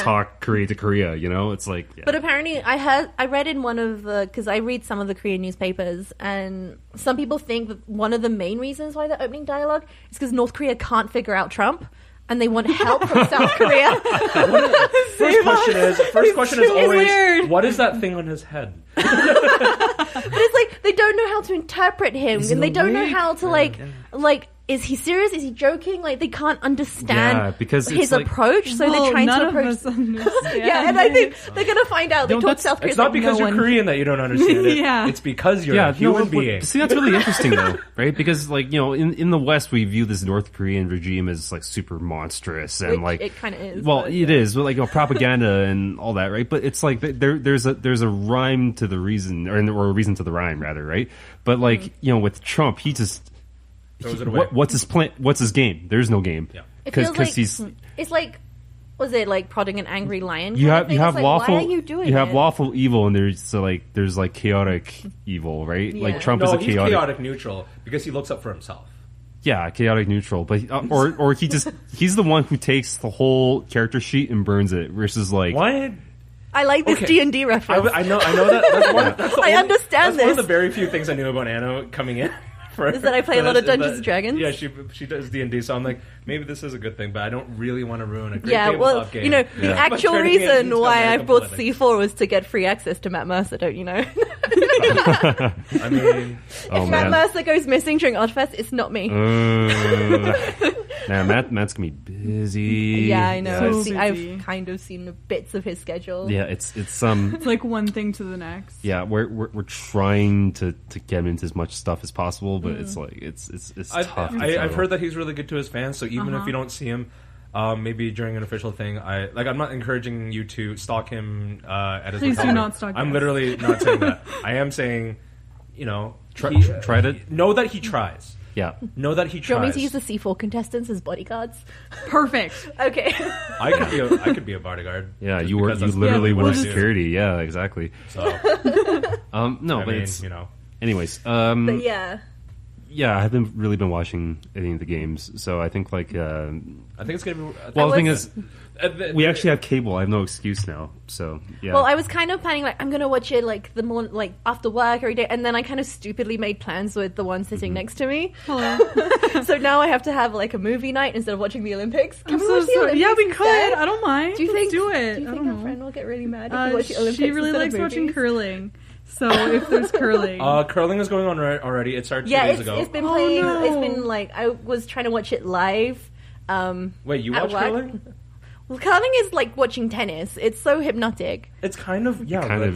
talk Korea to Korea? It's like. Yeah. But apparently, I read in one of the, because I read some of the Korean newspapers, and some people think that one of the main reasons why they're opening dialogue is because North Korea can't figure out Trump. And they want help from South Korea. First question is always, weird. What is that thing on his head? But it's like they don't know how to interpret him, and they don't know how to like. Is he serious? Is he joking? Like, they can't understand his approach, so they're trying to approach. And I think they're gonna find out. They talk South Korea. It's not because you're Korean that you don't understand it. It's because you're a human being. See, that's really interesting though, right? Because in the West, we view this North Korean regime as like super monstrous and it kind of is. Well, it is, but propaganda and all that, right? But it's like there's a rhyme to the reason, or a reason to the rhyme, rather, right? But with Trump, he just. What's his plan? What's his game? There's no game. Yeah. Because he's. It's like, was it like prodding an angry lion? You have lawful. Why are you doing lawful evil, and there's chaotic evil, right? Yeah. Like Trump is he's chaotic neutral because he looks up for himself. Yeah, chaotic neutral, but or he's the one who takes the whole character sheet and burns it versus like what. I like this D&D reference. I know that. That's I understand this. That's one of the very few things I knew about Anna coming in. Is that I play a lot of Dungeons and Dragons? Yeah, she does D&D, so I'm like, maybe this is a good thing, but I don't really want to ruin a great tabletop game. The actual reason why I bought C4 was to get free access to Matt Mercer, don't you know? I mean... if Matt Mercer goes missing during Otafest, it's not me. Matt's gonna be busy. Yeah, I know. So I've kind of seen the bits of his schedule. Yeah, it's It's like one thing to the next. Yeah, we're trying to get him into as much stuff as possible, but it's like it's tough. I've heard that he's really good to his fans, so even if you don't see him, maybe during an official thing, I'm not encouraging you to stalk him at his. Please do not stalk. I'm literally not saying that. I am saying, try to know that he tries. Yeah. Know that he tries. Do you want me to use the C4 contestants as bodyguards? Perfect. Okay. I could be a bodyguard. Yeah, you literally went to security. Yeah, exactly. So, it's anyways. But yeah. Yeah, I haven't really been watching any of the games, so I think I think it's gonna be. The thing is, we actually have cable. I have no excuse now. So yeah. Well, I was kind of planning I'm gonna watch it after work every day, and then I kind of stupidly made plans with the one sitting next to me. So now I have to have a movie night instead of watching the Olympics. Can we watch the Olympics yeah, we instead? could. I don't mind. Do you think? Do it. Do you think our friend will get really mad if we watch the Olympics? She really likes watching curling. So if there's curling, curling is going on already. It started 2 days ago. It's been playing. No. It's been I was trying to watch it live. Wait, you watch curling? Well, curling is like watching tennis. It's so hypnotic. It's kind of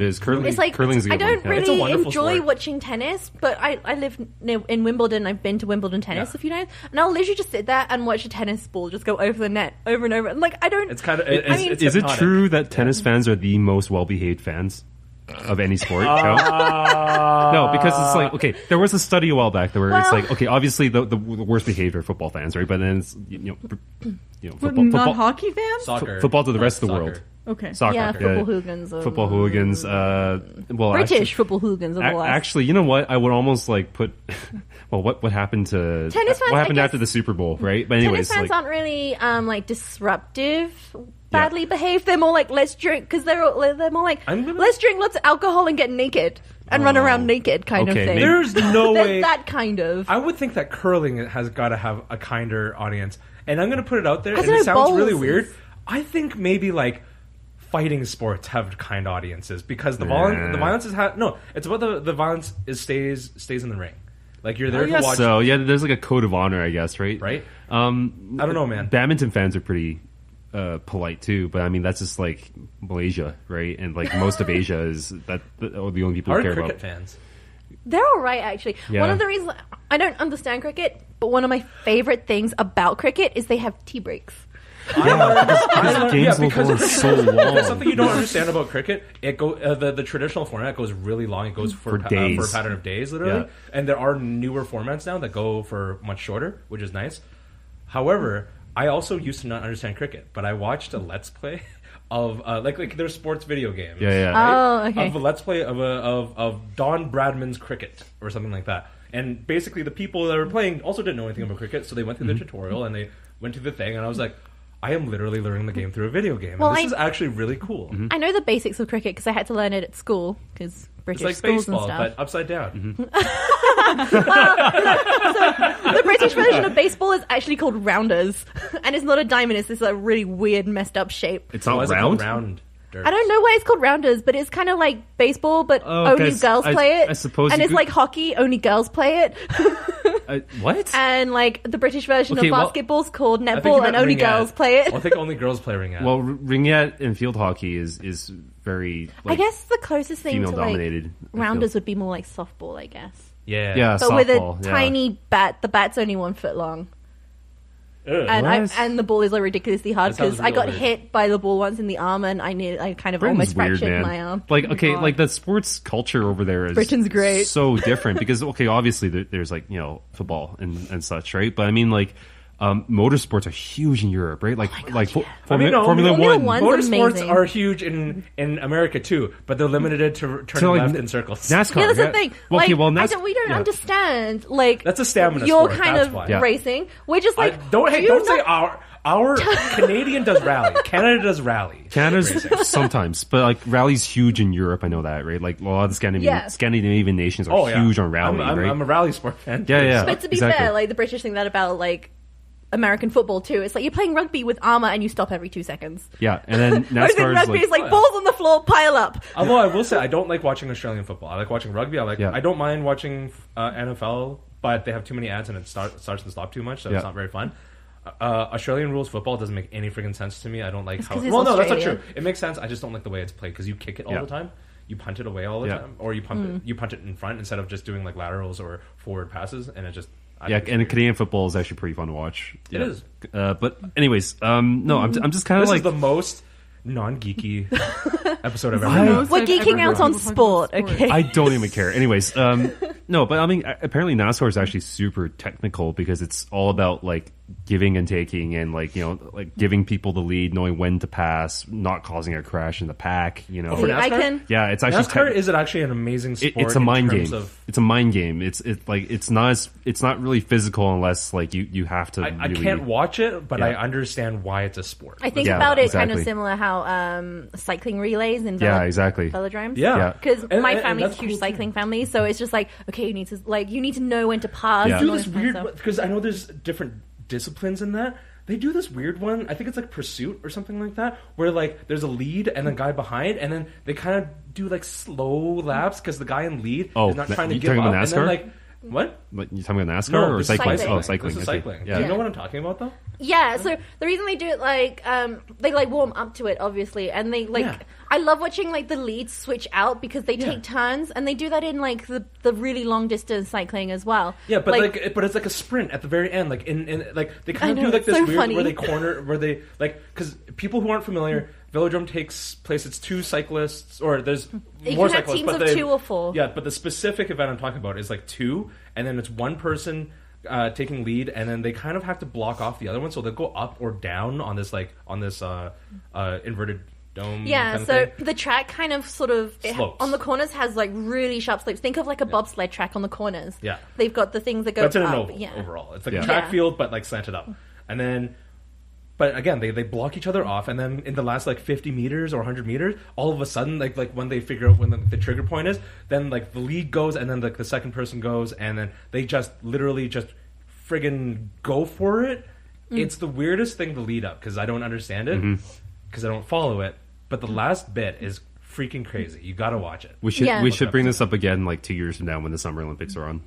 is. Curling. It's like curling's a good I don't one. really enjoy sport. watching tennis, but I live in Wimbledon. I've been to Wimbledon tennis a few times, and I'll literally just sit there and watch a tennis ball just go over the net over and over. And I don't. It's kind of. Is it true that tennis fans are the most well-behaved fans of any sport? No, because it's okay, there was a study a while back where it's okay, obviously the worst behavior are football fans, right? But then it's football, not hockey fans, football to the rest of the world. Okay, soccer, yeah, football hooligans. Football hooligans. British football hooligans. Actually, you know what? I would almost put. Well, what happened to tennis fans? What happened after the Super Bowl, right? But anyways, tennis fans aren't really disruptive. Badly behaved. They're more let's drink, because they're more let's drink lots of alcohol and get naked and run around naked kind of thing. There's no way that kind of. I would think that curling has got to have a kinder audience, and I'm going to put it out there, and it it sounds really weird. I think maybe fighting sports have kind audiences because the violence is it's about the violence stays in the ring. You're there to watch. So yeah, there's a code of honor, I guess, right? Right. I don't know, man. Badminton fans are pretty polite too, but I mean that's just Malaysia, right? And most of Asia is the only people who care about. Cricket fans. They're all right, actually. Yeah. One of the reasons I don't understand cricket, but one of my favorite things about cricket is they have tea breaks. Games will go so long. There's something you don't understand about cricket. The traditional format goes really long. It goes for days. For a pattern of days, literally. And there are newer formats now that go for much shorter, which is nice. However, I also used to not understand cricket, but I watched a Let's Play of like there's sports video games. Yeah. Oh, okay. Of a Let's Play of Don Bradman's cricket or something like that. And basically, the people that were playing also didn't know anything about cricket, so they went through the tutorial and they went through the thing, and I was like, I am literally learning the game through a video game. Well, and this is actually really cool. I know the basics of cricket because I had to learn it at school because British It's like schools baseball, and stuff. but upside down. The British version of baseball is actually called rounders, and it's not a diamond. It's this like really weird, messed up shape. It's Why not is it called round. round? I don't know why it's called rounders, but it's kind of like baseball, but only girls play it. I suppose and you it's could- like hockey, only girls play it. What? And like the British version Okay, of well, basketball's called I think netball, you meant and only ringette. girls play it. Well, I think only girls play ringette. Well, ringette and field hockey is very. I Like, guess the closest thing to like female-dominated, I rounders feel. would be more like softball, I guess. yeah. But with a softball, yeah. tiny bat, the bat's only 1 foot long. Ugh. And the ball is like ridiculously hard That sounds because I real got weird. hit by the ball once in the arm, and I kind of Britain's almost weird, fractured man. my arm. Like, Oh my okay, God. like the sports culture over there is Britain's great. so different because, okay, obviously there's like, football and such, right? But I mean, like, motorsports are huge in Europe, right? Like, Formula Formula One. One's Motorsports amazing. are huge in America too, but they're limited to turning like, left in circles. NASCAR. Yeah, that's the thing. Well, Like, okay, well, we don't yeah. understand. Like That's a stamina You're sport, kind that's of why. Yeah. racing. We're just like don't you say not- our Canadian does rally. Canada does rally. Canada's Racing. sometimes, but like rally's huge in Europe. I know that, right? Like a lot of the Scandinavian nations are huge on rally, I'm right? I'm a rally sport fan. Yeah. But to be exactly. fair, like the British think that about like American football too. It's like you're playing rugby with armor and you stop every 2 seconds. Yeah, and then Whereas in NASCAR rugby, is it's like Oh, yeah. balls on the floor, pile up. Although I will say I don't like watching Australian football. I like watching rugby. Yeah. I don't mind watching NFL, but they have too many ads and it starts and stops too much, so Yeah. it's not very fun. Australian rules football doesn't make any freaking sense to me. I don't like It's how. 'cause it's Well, no, that's not Australia. true. It makes sense. I just don't like the way it's played because you kick it all Yeah. the time. You punt it away all the Yeah. time, or you punt it in front instead of just doing like laterals or forward passes, and it just Yeah, and Canadian football is actually pretty fun to watch. It is. But anyways, no, I'm just kind of This like is the most non-geeky episode I've ever I- done. We're geeking out on sport, okay? I don't even care. Anyways, no, but I mean, apparently NASCAR is actually super technical because it's all about like giving and taking and like giving people the lead, knowing when to pass, not causing a crash in the pack. For I NASCAR? can. Yeah, it's actually NASCAR is it actually an amazing sport? it's a mind in game. terms of- It's a mind game. It's not really physical unless like you have to. I really, can't watch it, but Yeah. I understand why it's a sport. I think Yeah, about it kind of exactly. similar how cycling relays in Yeah, exactly. velodromes. Yeah. Yeah. Because And- my and family's a that's huge cool, cycling family, so it's just like, okay, you need to know when to pass. Yeah. and do all this kind of weird stuff. because I know there's different disciplines in that. They do this weird one. I think it's like Pursuit or something like that, where like there's a lead and a guy behind, and then they kind of do like slow laps because the guy in lead is not trying to you give talking up. about And then NASCAR? like what? Like, you talking about NASCAR No, or this is cycling? cycling. Oh, cycling. This is okay. cycling. Yeah. Do you know what I'm talking about though? Yeah, so the reason they do it like they like warm up to it obviously, and they like Yeah. I love watching like the leads switch out because they take turns, and they do that in like the really long distance cycling as well. Yeah, but but it's like a sprint at the very end. Like in like they kind I of know, do like it's this so weird funny. where they corner where they like because people who aren't familiar, velodrome takes place. It's two cyclists or there's You more can have cyclists, teams but of they- 2 or 4. Yeah, but the specific event I'm talking about is like 2, and then it's one person taking lead, and then they kind of have to block off the other one, so they'll go up or down on this inverted dome. Yeah, kind of so thing. the track kind of sort of Slopes. on the corners has like really sharp slopes. Think of like a bobsled track on the corners. Yeah. They've got the things that go But it's in up. an oval yeah. overall. It's like Yeah. a track Yeah. field, but like slanted up. And then, but again, they block each other off, and then in the last like 50 meters or 100 meters, all of a sudden, like when they figure out when the trigger point is, then like the lead goes, and then like the second person goes, and then they just literally just friggin' go for it. It's the weirdest thing to lead up because I don't understand it because I don't follow it. But the last bit is freaking crazy. You got to watch it. We should Yeah. we should bring this up again like 2 years from now when the Summer Olympics are on.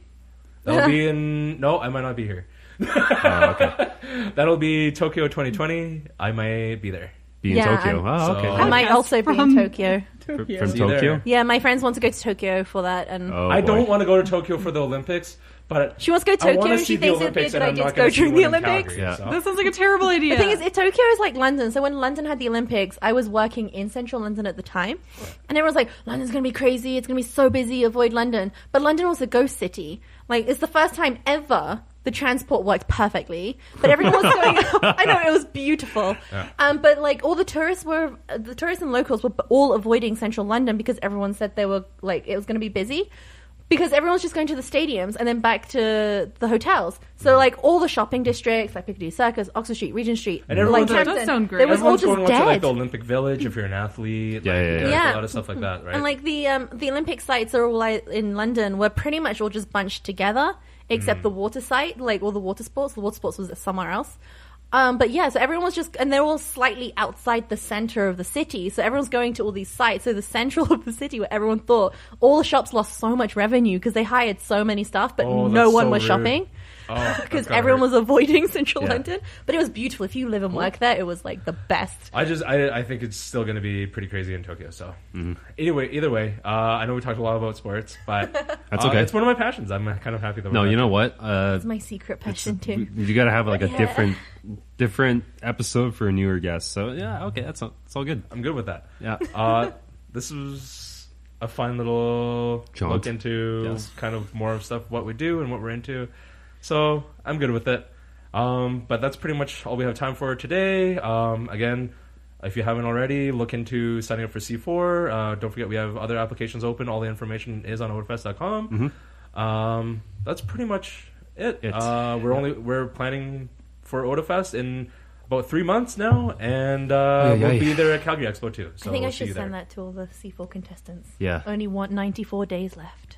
That'll be in. No, I might not be here. Okay. That'll be Tokyo 2020. I might be there. be in Tokyo. Oh, okay. I might also be in Tokyo. From Tokyo? Yeah, my friends want to go to Tokyo for that. And I don't want to go to Tokyo for the Olympics, but she wants to go to Tokyo and she thinks it'd be a good idea to go during the Olympics. Calgary, That sounds like a terrible idea. The thing is, Tokyo is like London. So when London had the Olympics, I was working in central London at the time. And everyone's like, London's going to be crazy. It's going to be so busy. Avoid London. But London was a ghost city. Like, it's the first time ever the transport worked perfectly, but everyone was going I know, it was beautiful. But like all the tourists and locals were all avoiding central London because everyone said they were like, it was going to be busy because everyone's just going to the stadiums and then back to the hotels. So like all the shopping districts, like Piccadilly Circus, Oxford Street, Regent Street, and everyone, that does sound great. It was all just going dead. to like the Olympic Village if you're an athlete. A lot of stuff like that, right? And like the Olympic sites are all in London were pretty much all just bunched together. Except the water site, like all the water sports. The water sports was somewhere else. But yeah, so everyone was just, and they're all slightly outside the center of the city. So everyone's going to all these sites. So the central of the city where everyone thought all the shops lost so much revenue because they hired so many staff, but no one was shopping. Because everyone was avoiding central London. But it was beautiful. If you live and work there, it was like the best. I think it's still going to be pretty crazy in Tokyo. So either way, I know we talked a lot about sports, but that's okay. It's one of my passions. I'm kind of happy that No, you know what? It's my secret passion too. You got to have like a different episode for a newer guest. So yeah, okay, it's all good. I'm good with that. Yeah. This was a fun little look into kind of more of stuff, what we do and what we're into. So I'm good with it. But that's pretty much all we have time for today. Again, if you haven't already, look into signing up for C4. Don't forget we have other applications open. All the information is on Otafest.com. That's pretty much it. We're planning for Otafest in about 3 months now, and we'll be there at Calgary Expo too. So I think I should send that to all the C4 contestants. Yeah. Only want 94 days left.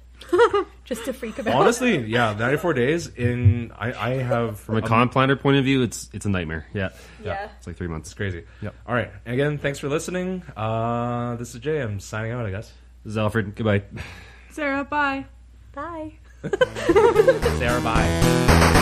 Just to freak about. Honestly, 94 days I have from a con planner point of view, it's a nightmare. Yeah. It's like 3 months. It's crazy. Yep. All right. Again, thanks for listening. This is Jay. I'm signing out, I guess. This is Alfred. Goodbye. Sarah, bye. Bye. Sarah, bye.